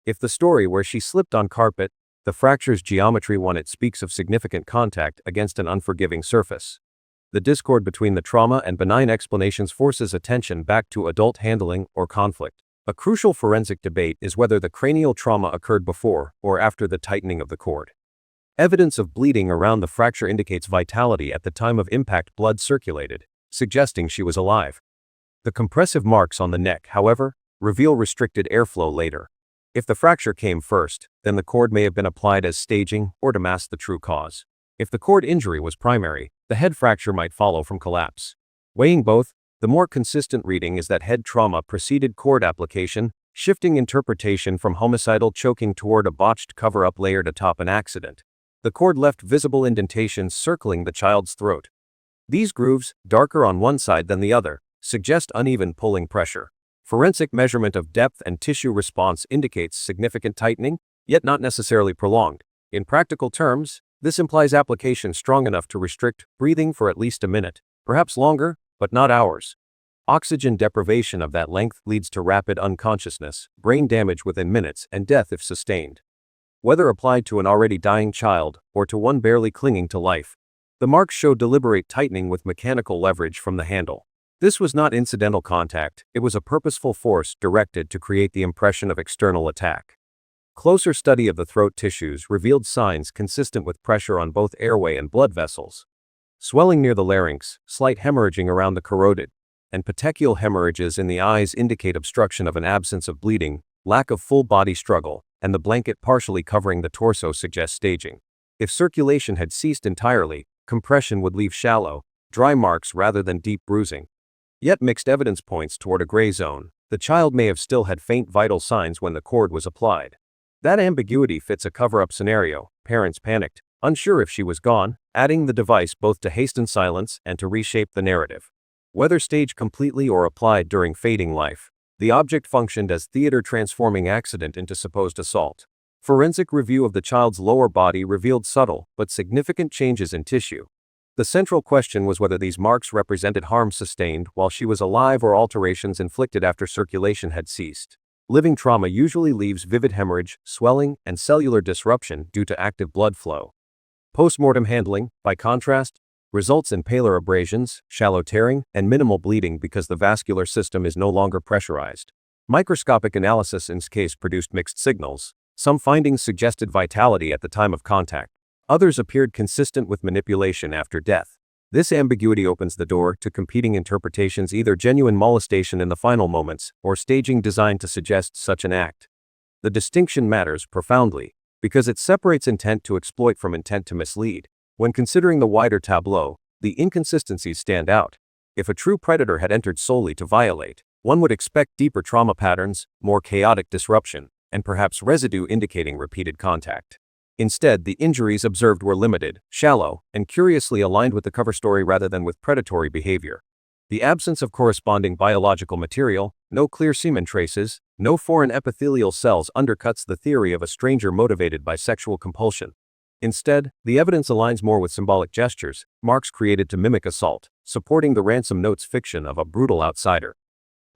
If the story where she slipped on carpet, the fracture's geometry one, it speaks of significant contact against an unforgiving surface. The discord between the trauma and benign explanations forces attention back to adult handling or conflict. A crucial forensic debate is whether the cranial trauma occurred before or after the tightening of the cord. Evidence of bleeding around the fracture indicates vitality at the time of impact. Blood circulated, suggesting she was alive. The compressive marks on the neck, however, reveal restricted airflow later. If the fracture came first, then the cord may have been applied as staging or to mask the true cause. If the cord injury was primary, the head fracture might follow from collapse. Weighing both, the more consistent reading is that head trauma preceded cord application, shifting interpretation from homicidal choking toward a botched cover-up layered atop an accident. The cord left visible indentations circling the child's throat. These grooves, darker on one side than the other, suggest uneven pulling pressure. Forensic measurement of depth and tissue response indicates significant tightening, yet not necessarily prolonged. In practical terms, this implies application strong enough to restrict breathing for at least a minute, perhaps longer, but not hours. Oxygen deprivation of that length leads to rapid unconsciousness, brain damage within minutes, and death if sustained. Whether applied to an already dying child or to one barely clinging to life, the marks show deliberate tightening with mechanical leverage from the handle. This was not incidental contact, it was a purposeful force directed to create the impression of external attack. Closer study of the throat tissues revealed signs consistent with pressure on both airway and blood vessels. Swelling near the larynx, slight hemorrhaging around the carotid, and petechial hemorrhages in the eyes indicate obstruction of an absence of bleeding, lack of full body struggle, and the blanket partially covering the torso suggests staging. If circulation had ceased entirely, compression would leave shallow, dry marks rather than deep bruising. Yet mixed evidence points toward a gray zone. The child may have still had faint vital signs when the cord was applied. That ambiguity fits a cover-up scenario. Parents panicked, unsure if she was gone, adding the device both to hasten silence and to reshape the narrative. Whether staged completely or applied during fading life, the object functioned as theater, transforming accident into supposed assault. Forensic review of the child's lower body revealed subtle but significant changes in tissue. The central question was whether these marks represented harm sustained while she was alive or alterations inflicted after circulation had ceased. Living trauma usually leaves vivid hemorrhage, swelling, and cellular disruption due to active blood flow. Postmortem handling, by contrast, results in paler abrasions, shallow tearing, and minimal bleeding because the vascular system is no longer pressurized. Microscopic analysis in this case produced mixed signals. Some findings suggested vitality at the time of contact. Others appeared consistent with manipulation after death. This ambiguity opens the door to competing interpretations, either genuine molestation in the final moments or staging designed to suggest such an act. The distinction matters profoundly because it separates intent to exploit from intent to mislead. When considering the wider tableau, the inconsistencies stand out. If a true predator had entered solely to violate, one would expect deeper trauma patterns, more chaotic disruption, and perhaps residue indicating repeated contact. Instead, the injuries observed were limited, shallow, and curiously aligned with the cover story rather than with predatory behavior. The absence of corresponding biological material, no clear semen traces, no foreign epithelial cells undercuts the theory of a stranger motivated by sexual compulsion. Instead, the evidence aligns more with symbolic gestures, marks created to mimic assault. supporting the ransom note's fiction of a brutal outsider.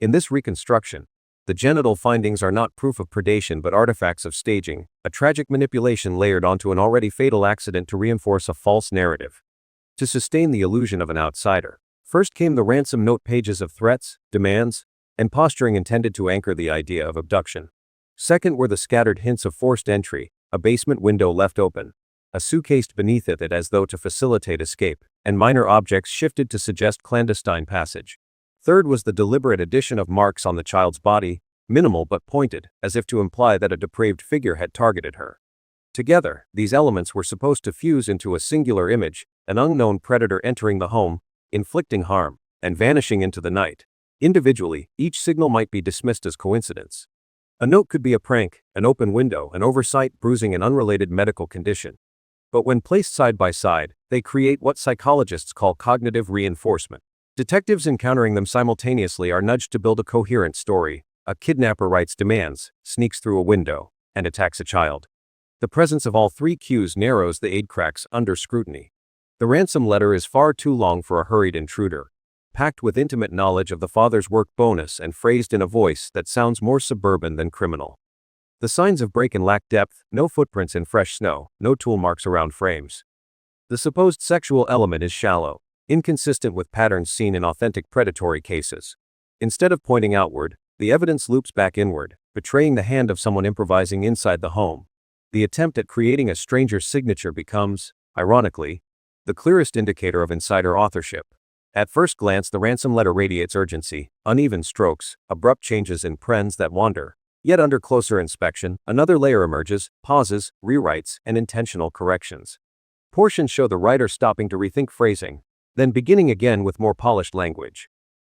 In this reconstruction, the genital findings are not proof of predation but artifacts of staging, a tragic manipulation layered onto an already fatal accident to reinforce a false narrative. To sustain the illusion of an outsider, first came the ransom note pages of threats, demands, and posturing intended to anchor the idea of abduction. Second were the scattered hints of forced entry, a basement window left open, a suitcase beneath it as though to facilitate escape, and minor objects shifted to suggest clandestine passage. Third was the deliberate addition of marks on the child's body, minimal but pointed, as if to imply that a depraved figure had targeted her. Together, these elements were supposed to fuse into a singular image, an unknown predator entering the home, inflicting harm, and vanishing into the night. Individually, each signal might be dismissed as coincidence. A note could be a prank, an open window, an oversight, bruising an unrelated medical condition. But when placed side by side, they create what psychologists call cognitive reinforcement. Detectives encountering them simultaneously are nudged to build a coherent story. A kidnapper writes demands, sneaks through a window, and attacks a child. The presence of all three cues narrows the aid cracks under scrutiny. The ransom letter is far too long for a hurried intruder, packed with intimate knowledge of the father's work bonus and phrased in a voice that sounds more suburban than criminal. The signs of break-in lack depth, no footprints in fresh snow, no tool marks around frames. The supposed sexual element is shallow, inconsistent with patterns seen in authentic predatory cases. Instead of pointing outward, the evidence loops back inward, betraying the hand of someone improvising inside the home. The attempt at creating a stranger's signature becomes, ironically, the clearest indicator of insider authorship. At first glance, the ransom letter radiates urgency, uneven strokes, abrupt changes in pens that wander. Yet under closer inspection, another layer emerges, pauses, rewrites, and intentional corrections. Portions show the writer stopping to rethink phrasing, then beginning again with more polished language.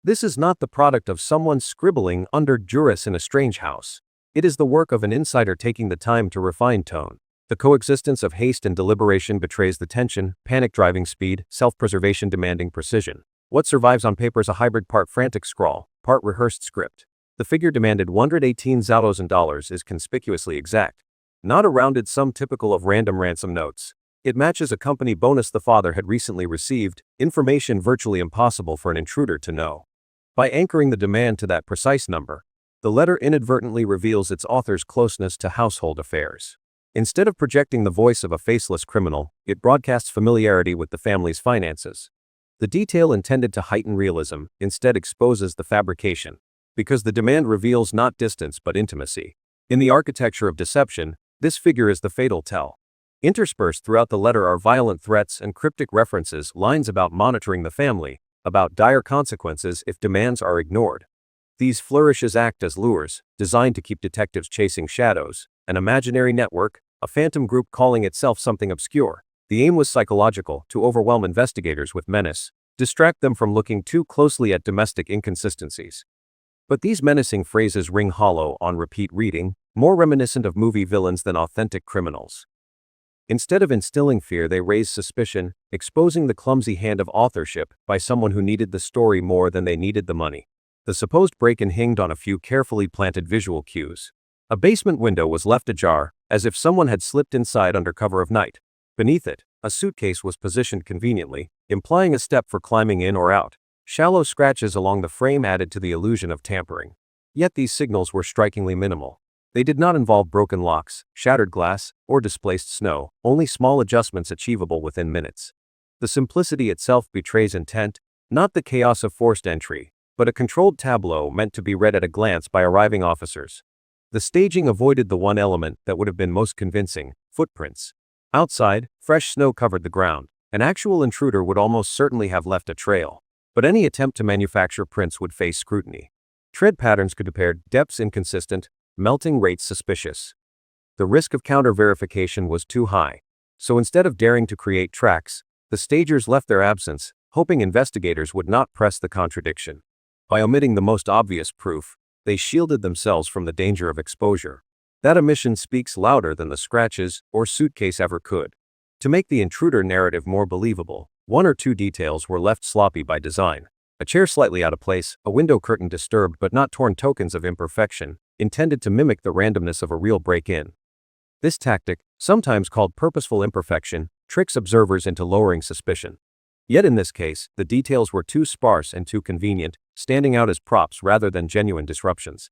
This is not the product of someone scribbling under duress in a strange house. It is the work of an insider taking the time to refine tone. The coexistence of haste and deliberation betrays the tension, panic driving speed, self-preservation demanding precision. What survives on paper is a hybrid part frantic scrawl, part rehearsed script. The figure demanded $118,000 is conspicuously exact. Not a rounded sum typical of random ransom notes. It matches a company bonus the father had recently received, information virtually impossible for an intruder to know. By anchoring the demand to that precise number, the letter inadvertently reveals its author's closeness to household affairs. Instead of projecting the voice of a faceless criminal, it broadcasts familiarity with the family's finances. The detail intended to heighten realism instead exposes the fabrication, because the demand reveals not distance but intimacy. In the architecture of deception, this figure is the fatal tell. Interspersed throughout the letter are violent threats and cryptic references, lines about monitoring the family, about dire consequences if demands are ignored. These flourishes act as lures, designed to keep detectives chasing shadows, an imaginary network, a phantom group calling itself something obscure. The aim was psychological, to overwhelm investigators with menace, distract them from looking too closely at domestic inconsistencies. But these menacing phrases ring hollow on repeat reading, more reminiscent of movie villains than authentic criminals. Instead of instilling fear, they raise suspicion, exposing the clumsy hand of authorship by someone who needed the story more than they needed the money. The supposed break-in hinged on a few carefully planted visual cues. A basement window was left ajar, as if someone had slipped inside under cover of night. Beneath it, a suitcase was positioned conveniently, implying a step for climbing in or out. Shallow scratches along the frame added to the illusion of tampering. Yet these signals were strikingly minimal. They did not involve broken locks, shattered glass, or displaced snow, only small adjustments achievable within minutes. The simplicity itself betrays intent, not the chaos of forced entry, but a controlled tableau meant to be read at a glance by arriving officers. The staging avoided the one element that would have been most convincing: footprints. Outside, fresh snow covered the ground. An actual intruder would almost certainly have left a trail. But any attempt to manufacture prints would face scrutiny. Tread patterns could appear, depths inconsistent, melting rates suspicious. The risk of counter-verification was too high. So instead of daring to create tracks, the stagers left their absence, hoping investigators would not press the contradiction. By omitting the most obvious proof, they shielded themselves from the danger of exposure. That omission speaks louder than the scratches or suitcase ever could. To make the intruder narrative more believable, one or two details were left sloppy by design. A chair slightly out of place, a window curtain disturbed but not torn, tokens of imperfection, intended to mimic the randomness of a real break-in. This tactic, sometimes called purposeful imperfection, tricks observers into lowering suspicion. Yet in this case, the details were too sparse and too convenient, standing out as props rather than genuine disruptions.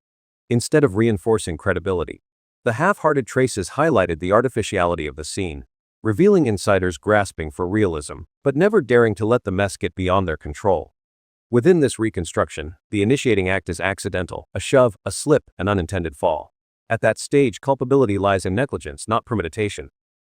Instead of reinforcing credibility, the half-hearted traces highlighted the artificiality of the scene, revealing insiders grasping for realism, but never daring to let the mess get beyond their control. Within this reconstruction, the initiating act is accidental, a shove, a slip, an unintended fall. At that stage, culpability lies in negligence, not premeditation.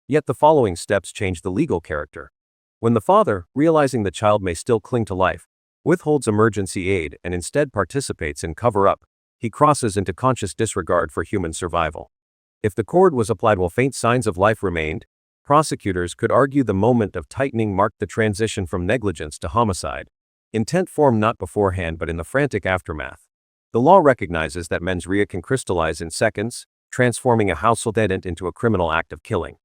Yet the following steps change the legal character. When the father, realizing the child may still cling to life, withholds emergency aid and instead participates in cover-up, he crosses into conscious disregard for human survival. If the cord was applied while faint signs of life remained, prosecutors could argue the moment of tightening marked the transition from negligence to homicide. Intent formed not beforehand but in the frantic aftermath. The law recognizes that mens rea can crystallize in seconds, transforming a household event into a criminal act of killing.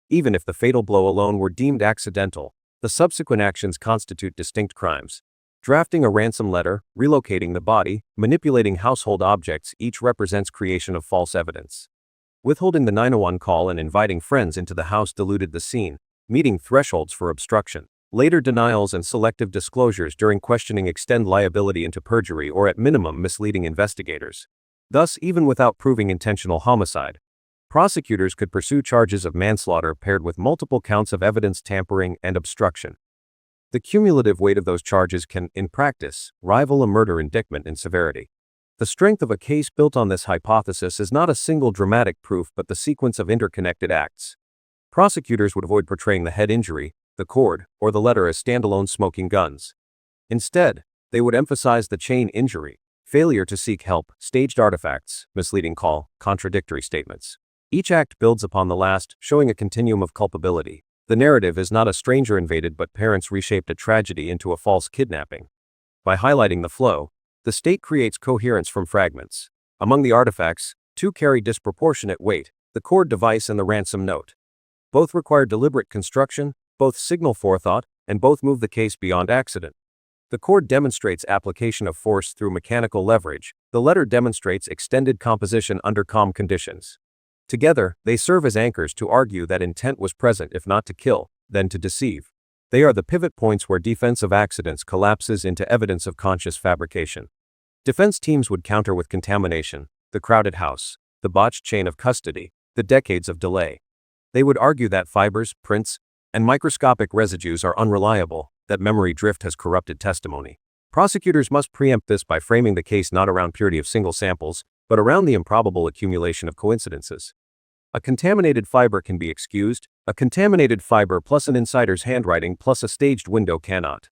Even if the fatal blow alone were deemed accidental, the subsequent actions constitute distinct crimes. Drafting a ransom letter, relocating the body, manipulating household objects each represents creation of false evidence. Withholding the 911 call and inviting friends into the house diluted the scene, meeting thresholds for obstruction. Later denials and selective disclosures during questioning extend liability into perjury or at minimum misleading investigators. Thus, even without proving intentional homicide, prosecutors could pursue charges of manslaughter paired with multiple counts of evidence tampering and obstruction. The cumulative weight of those charges can, in practice, rival a murder indictment in severity. The strength of a case built on this hypothesis is not a single dramatic proof but the sequence of interconnected acts. Prosecutors would avoid portraying the head injury, the cord, or the letter as standalone smoking guns. Instead, they would emphasize the chain injury, failure to seek help, staged artifacts, misleading call, contradictory statements. Each act builds upon the last, showing a continuum of culpability. The narrative is not a stranger invaded but parents reshaped a tragedy into a false kidnapping. By highlighting the flow, the state creates coherence from fragments. Among the artifacts, two carry disproportionate weight, the cord device and the ransom note. Both require deliberate construction, both signal forethought, and both move the case beyond accident. The cord demonstrates application of force through mechanical leverage, the letter demonstrates extended composition under calm conditions. Together, they serve as anchors to argue that intent was present if not to kill, then to deceive. They are the pivot points where defense of accidents collapses into evidence of conscious fabrication. Defense teams would counter with contamination, the crowded house, the botched chain of custody, the decades of delay. They would argue that fibers, prints, and microscopic residues are unreliable, that memory drift has corrupted testimony. Prosecutors must preempt this by framing the case not around purity of single samples, but around the improbable accumulation of coincidences. A contaminated fiber can be excused, a contaminated fiber plus an insider's handwriting plus a staged window cannot.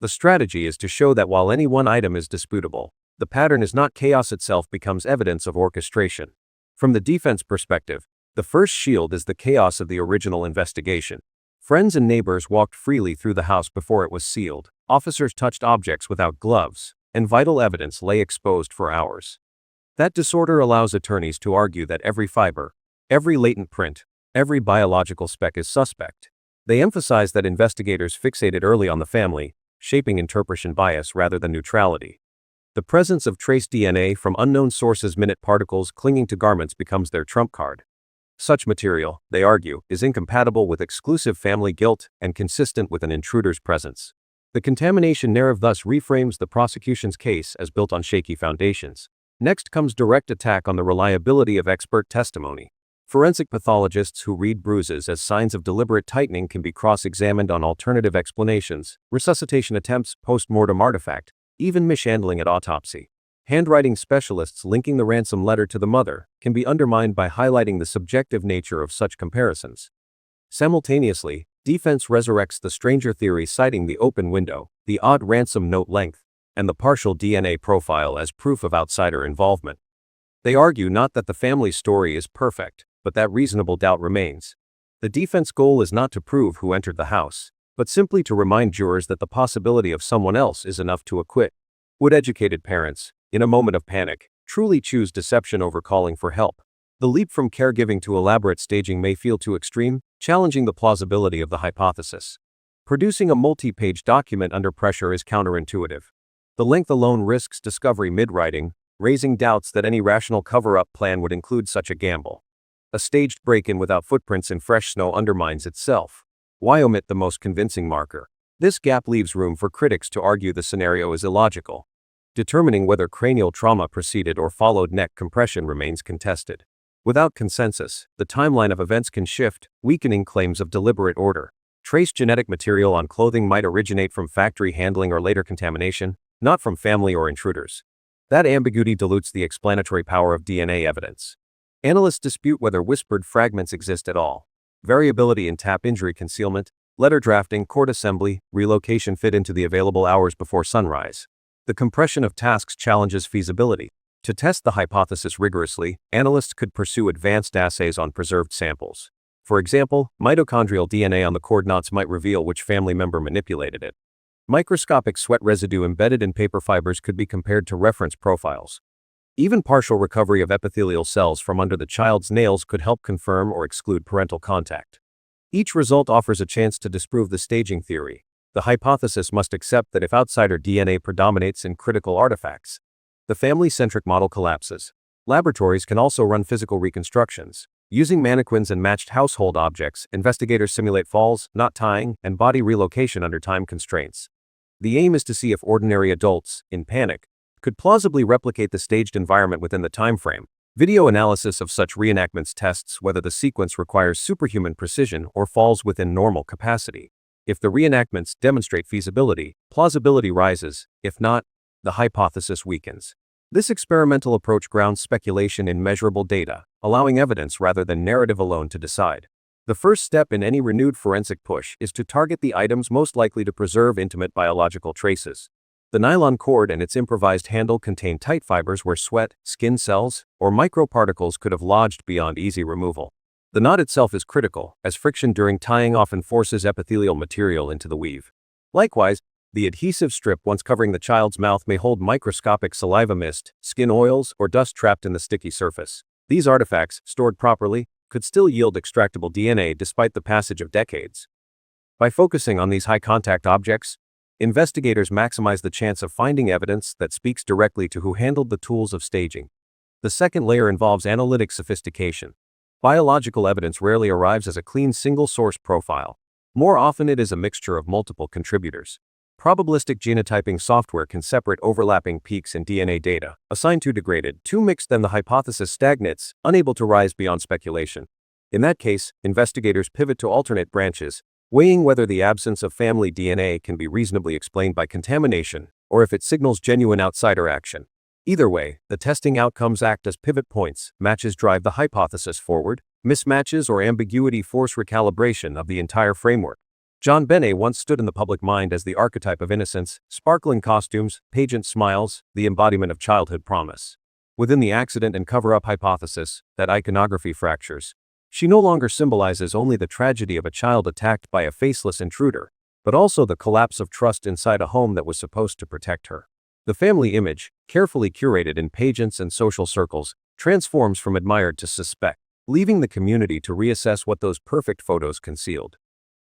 The strategy is to show that while any one item is disputable, the pattern is not chaos itself becomes evidence of orchestration. From the defense perspective, the first shield is the chaos of the original investigation. Friends and neighbors walked freely through the house before it was sealed, officers touched objects without gloves, and vital evidence lay exposed for hours. That disorder allows attorneys to argue that every fiber, every latent print, every biological speck is suspect. They emphasize that investigators fixated early on the family, shaping interpretation bias rather than neutrality. The presence of trace DNA from unknown sources, minute particles clinging to garments becomes their trump card. Such material, they argue, is incompatible with exclusive family guilt and consistent with an intruder's presence. The contamination narrative thus reframes the prosecution's case as built on shaky foundations. Next comes direct attack on the reliability of expert testimony. Forensic pathologists who read bruises as signs of deliberate tightening can be cross-examined on alternative explanations, resuscitation attempts, post-mortem artifact, even mishandling at autopsy. Handwriting specialists linking the ransom letter to the mother can be undermined by highlighting the subjective nature of such comparisons. Simultaneously, defense resurrects the stranger theory, citing the open window, the odd ransom note length, and the partial DNA profile as proof of outsider involvement. They argue not that the family's story is perfect, but that reasonable doubt remains. The defense goal is not to prove who entered the house, but simply to remind jurors that the possibility of someone else is enough to acquit. Would educated parents, in a moment of panic, truly choose deception over calling for help? The leap from caregiving to elaborate staging may feel too extreme, challenging the plausibility of the hypothesis. Producing a multi-page document under pressure is counterintuitive. The length alone risks discovery mid-writing, raising doubts that any rational cover-up plan would include such a gamble. A staged break-in without footprints in fresh snow undermines itself. Why omit the most convincing marker? This gap leaves room for critics to argue the scenario is illogical. Determining whether cranial trauma preceded or followed neck compression remains contested. Without consensus, the timeline of events can shift, weakening claims of deliberate order. Trace genetic material on clothing might originate from factory handling or later contamination, not from family or intruders. That ambiguity dilutes the explanatory power of DNA evidence. Analysts dispute whether whispered fragments exist at all. Variability in tap injury concealment, letter drafting, cord assembly, relocation fit into the available hours before sunrise. The compression of tasks challenges feasibility. To test the hypothesis rigorously, analysts could pursue advanced assays on preserved samples. For example, mitochondrial DNA on the cord knots might reveal which family member manipulated it. Microscopic sweat residue embedded in paper fibers could be compared to reference profiles. Even partial recovery of epithelial cells from under the child's nails could help confirm or exclude parental contact. Each result offers a chance to disprove the staging theory. The hypothesis must accept that if outsider DNA predominates in critical artifacts, the family-centric model collapses. Laboratories can also run physical reconstructions. Using mannequins and matched household objects, investigators simulate falls, knot tying, and body relocation under time constraints. The aim is to see if ordinary adults, in panic, could plausibly replicate the staged environment within the time frame. Video analysis of such reenactments tests whether the sequence requires superhuman precision or falls within normal capacity. If the reenactments demonstrate feasibility, plausibility rises. If not, the hypothesis weakens. This experimental approach grounds speculation in measurable data, allowing evidence rather than narrative alone to decide. The first step in any renewed forensic push is to target the items most likely to preserve intimate biological traces. The nylon cord and its improvised handle contain tight fibers where sweat, skin cells, or microparticles could have lodged beyond easy removal. The knot itself is critical, as friction during tying often forces epithelial material into the weave. Likewise, the adhesive strip once covering the child's mouth may hold microscopic saliva mist, skin oils, or dust trapped in the sticky surface. These artifacts, stored properly, could still yield extractable DNA despite the passage of decades. By focusing on these high-contact objects, investigators maximize the chance of finding evidence that speaks directly to who handled the tools of staging. The second layer involves analytic sophistication. Biological evidence rarely arrives as a clean single-source profile. More often it is a mixture of multiple contributors. Probabilistic genotyping software can separate overlapping peaks in DNA data, assign two degraded, two mixed, then the hypothesis stagnates, unable to rise beyond speculation. In that case, investigators pivot to alternate branches, weighing whether the absence of family DNA can be reasonably explained by contamination, or if it signals genuine outsider action. Either way, the testing outcomes act as pivot points, matches drive the hypothesis forward, mismatches or ambiguity force recalibration of the entire framework. JonBenét once stood in the public mind as the archetype of innocence, sparkling costumes, pageant smiles, the embodiment of childhood promise. Within the accident and cover-up hypothesis, that iconography fractures. She no longer symbolizes only the tragedy of a child attacked by a faceless intruder, but also the collapse of trust inside a home that was supposed to protect her. The family image, carefully curated in pageants and social circles, transforms from admired to suspect, leaving the community to reassess what those perfect photos concealed.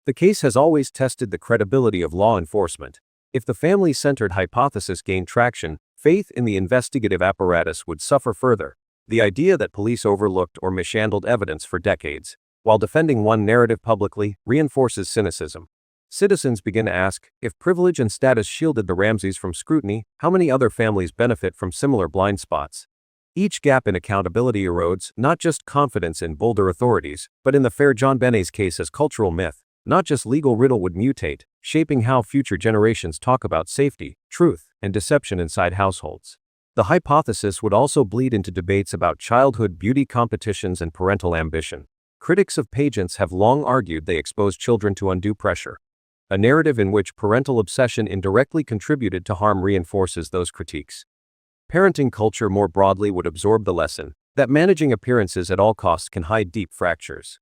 The case has always tested the credibility of law enforcement. If the family-centered hypothesis gained traction, faith in the investigative apparatus would suffer further. The idea that police overlooked or mishandled evidence for decades, while defending one narrative publicly, reinforces cynicism. Citizens begin to ask, if privilege and status shielded the Ramseys from scrutiny, how many other families benefit from similar blind spots? Each gap in accountability erodes not just confidence in bolder authorities, but in the fair JonBenét's case as cultural myth. Not just legal riddle would mutate, shaping how future generations talk about safety, truth, and deception inside households. The hypothesis would also bleed into debates about childhood beauty competitions and parental ambition. Critics of pageants have long argued they expose children to undue pressure. A narrative in which parental obsession indirectly contributed to harm reinforces those critiques. Parenting culture more broadly would absorb the lesson that managing appearances at all costs can hide deep fractures.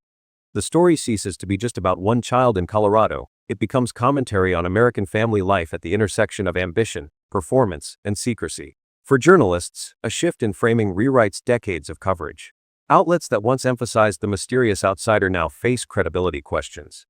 The story ceases to be just about one child in Colorado. It becomes commentary on American family life at the intersection of ambition, performance, and secrecy. For journalists, a shift in framing rewrites decades of coverage. Outlets that once emphasized the mysterious outsider now face credibility questions.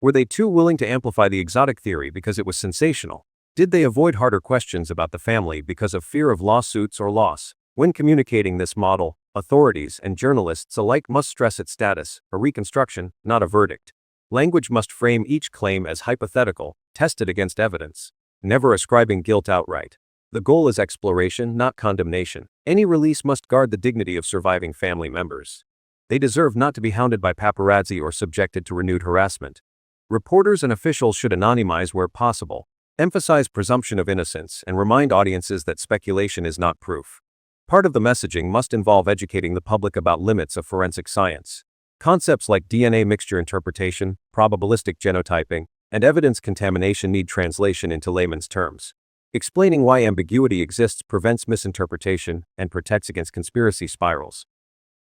Were they too willing to amplify the exotic theory because it was sensational? Did they avoid harder questions about the family because of fear of lawsuits or loss? When communicating this model, authorities and journalists alike must stress its status, a reconstruction, not a verdict. Language must frame each claim as hypothetical, tested against evidence. Never ascribing guilt outright. The goal is exploration, not condemnation. Any release must guard the dignity of surviving family members. They deserve not to be hounded by paparazzi or subjected to renewed harassment. Reporters and officials should anonymize where possible, emphasize presumption of innocence, and remind audiences that speculation is not proof. Part of the messaging must involve educating the public about limits of forensic science. Concepts like DNA mixture interpretation, probabilistic genotyping, and evidence contamination need translation into layman's terms. Explaining why ambiguity exists prevents misinterpretation and protects against conspiracy spirals.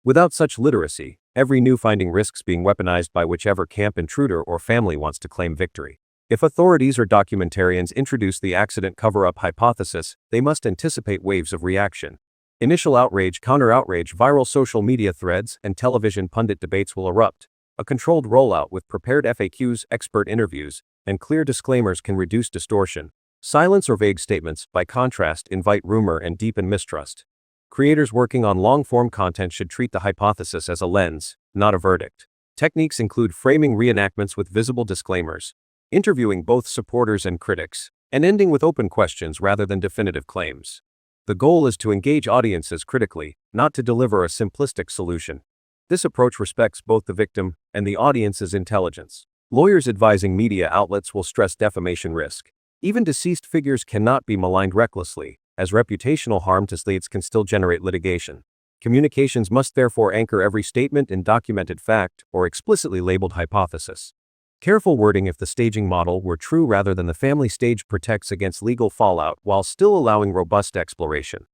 Without such literacy, every new finding risks being weaponized by whichever camp, intruder, or family wants to claim victory. If authorities or documentarians introduce the accident cover-up hypothesis, they must anticipate waves of reaction. Initial outrage, counter-outrage, viral social media threads, and television pundit debates will erupt. A controlled rollout with prepared FAQs, expert interviews, and clear disclaimers can reduce distortion. Silence or vague statements, by contrast, invite rumor and deepen mistrust. Creators working on long-form content should treat the hypothesis as a lens, not a verdict. Techniques include framing reenactments with visible disclaimers, interviewing both supporters and critics, and ending with open questions rather than definitive claims. The goal is to engage audiences critically, not to deliver a simplistic solution. This approach respects both the victim and the audience's intelligence. Lawyers advising media outlets will stress defamation risk. Even deceased figures cannot be maligned recklessly, as reputational harm to states can still generate litigation. Communications must therefore anchor every statement in documented fact or explicitly labeled hypothesis. Careful wording if the staging model were true rather than the family stage protects against legal fallout while still allowing robust exploration.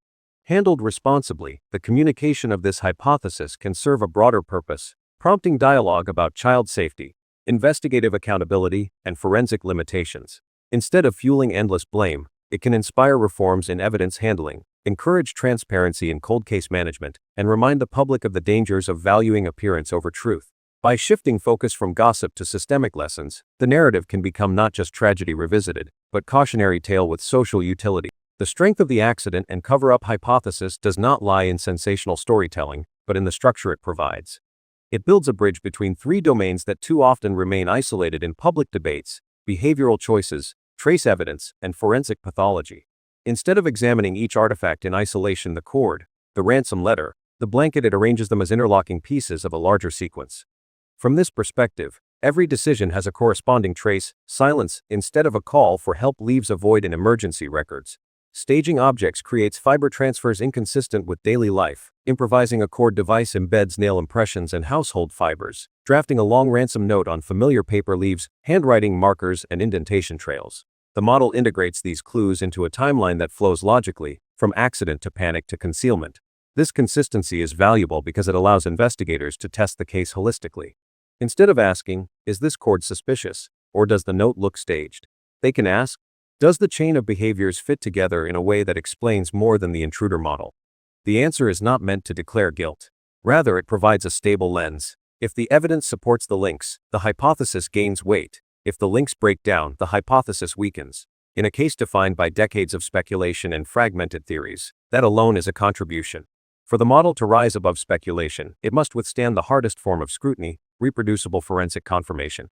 Handled responsibly, the communication of this hypothesis can serve a broader purpose, prompting dialogue about child safety, investigative accountability, and forensic limitations. Instead of fueling endless blame, it can inspire reforms in evidence handling, encourage transparency in cold case management, and remind the public of the dangers of valuing appearance over truth. By shifting focus from gossip to systemic lessons, the narrative can become not just tragedy revisited, but cautionary tale with social utility. The strength of the accident and cover-up hypothesis does not lie in sensational storytelling, but in the structure it provides. It builds a bridge between three domains that too often remain isolated in public debates: behavioral choices, trace evidence, and forensic pathology. Instead of examining each artifact in isolation, the cord, the ransom letter, the blanket, it arranges them as interlocking pieces of a larger sequence. From this perspective, every decision has a corresponding trace. Silence, instead of a call for help, leaves a void in emergency records. Staging objects creates fiber transfers inconsistent with daily life. Improvising a cord device embeds nail impressions and household fibers. Drafting a long ransom note on familiar paper leaves handwriting markers and indentation trails. The model integrates these clues into a timeline that flows logically, from accident to panic to concealment. This consistency is valuable because it allows investigators to test the case holistically. Instead of asking, "Is this cord suspicious?" or "Does the note look staged?" they can ask, "Does the chain of behaviors fit together in a way that explains more than the intruder model?" The answer is not meant to declare guilt. Rather, it provides a stable lens. If the evidence supports the links, the hypothesis gains weight. If the links break down, the hypothesis weakens. In a case defined by decades of speculation and fragmented theories, that alone is a contribution. For the model to rise above speculation, it must withstand the hardest form of scrutiny: reproducible forensic confirmation.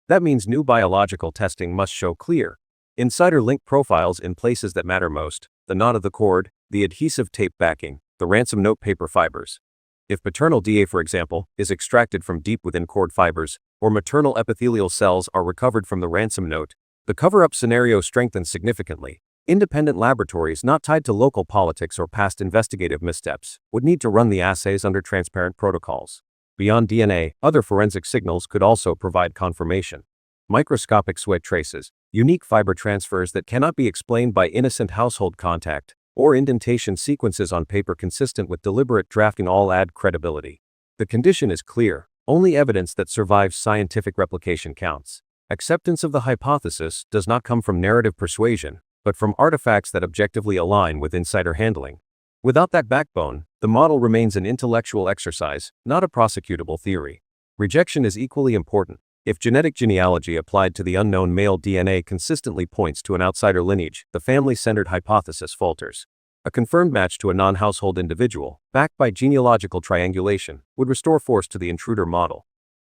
That means new biological testing must show clear insider link profiles in places that matter most: the knot of the cord, the adhesive tape backing, the ransom note paper fibers. If paternal DNA, for example, is extracted from deep within cord fibers, or maternal epithelial cells are recovered from the ransom note, the cover-up scenario strengthens significantly. Independent laboratories not tied to local politics or past investigative missteps would need to run the assays under transparent protocols. Beyond DNA, other forensic signals could also provide confirmation. Microscopic sweat traces, unique fiber transfers that cannot be explained by innocent household contact, or indentation sequences on paper consistent with deliberate drafting all add credibility. The condition is clear: only evidence that survives scientific replication counts. Acceptance of the hypothesis does not come from narrative persuasion, but from artifacts that objectively align with insider handling. Without that backbone, the model remains an intellectual exercise, not a prosecutable theory. Rejection is equally important. If genetic genealogy applied to the unknown male DNA consistently points to an outsider lineage, the family-centered hypothesis falters. A confirmed match to a non-household individual, backed by genealogical triangulation, would restore force to the intruder model.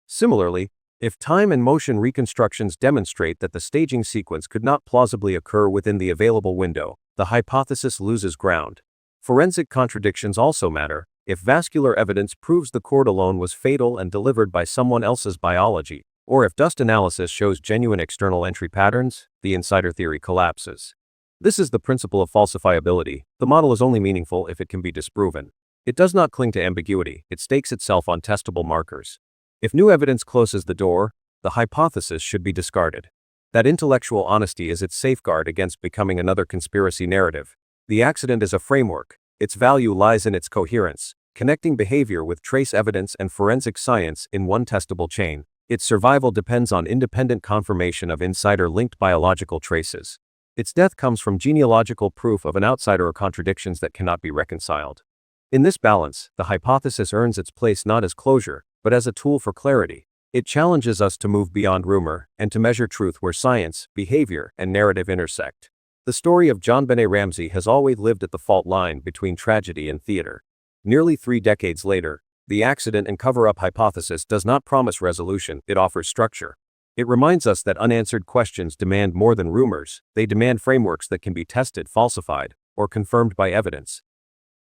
Similarly, If time and motion reconstructions demonstrate that the staging sequence could not plausibly occur within the available window, the hypothesis loses ground. Forensic contradictions also matter. If vascular evidence proves the cord alone was fatal and delivered by someone else's biology, or if dust analysis shows genuine external entry patterns, the insider theory collapses. This is the principle of falsifiability. The model is only meaningful if it can be disproven. It does not cling to ambiguity, it stakes itself on testable markers. If new evidence closes the door, the hypothesis should be discarded. That intellectual honesty is its safeguard against becoming another conspiracy narrative. The accident is a framework. Its value lies in its coherence, connecting behavior with trace evidence and forensic science in one testable chain. Its survival depends on independent confirmation of insider-linked biological traces. Its death comes from genealogical proof of an outsider or contradictions that cannot be reconciled. In this balance, the hypothesis earns its place not as closure, but as a tool for clarity. It challenges us to move beyond rumor and to measure truth where science, behavior, and narrative intersect. The story of JonBenét Ramsey has always lived at the fault line between tragedy and theater. Nearly 3 decades later, the accident and cover-up hypothesis does not promise resolution, it offers structure. It reminds us that unanswered questions demand more than rumors, they demand frameworks that can be tested, falsified, or confirmed by evidence.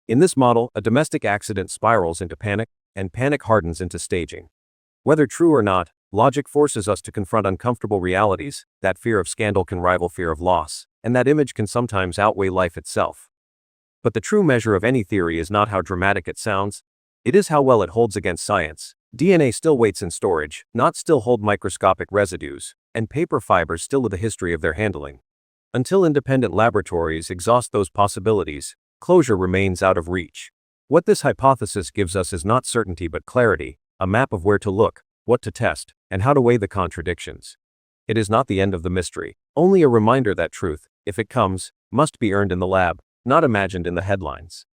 In this model, a domestic accident spirals into panic, and panic hardens into staging. Whether true or not, logic forces us to confront uncomfortable realities. That fear of scandal can rival fear of loss, and that image can sometimes outweigh life itself. But the true measure of any theory is not how dramatic it sounds, it is how well it holds against science. DNA still waits in storage, knots still hold microscopic residues, and paper fibers still with a history of their handling. Until independent laboratories exhaust those possibilities, closure remains out of reach. What this hypothesis gives us is not certainty but clarity, a map of where to look, what to test, and how to weigh the contradictions. It is not the end of the mystery, only a reminder that truth, if it comes, must be earned in the lab, not imagined in the headlines.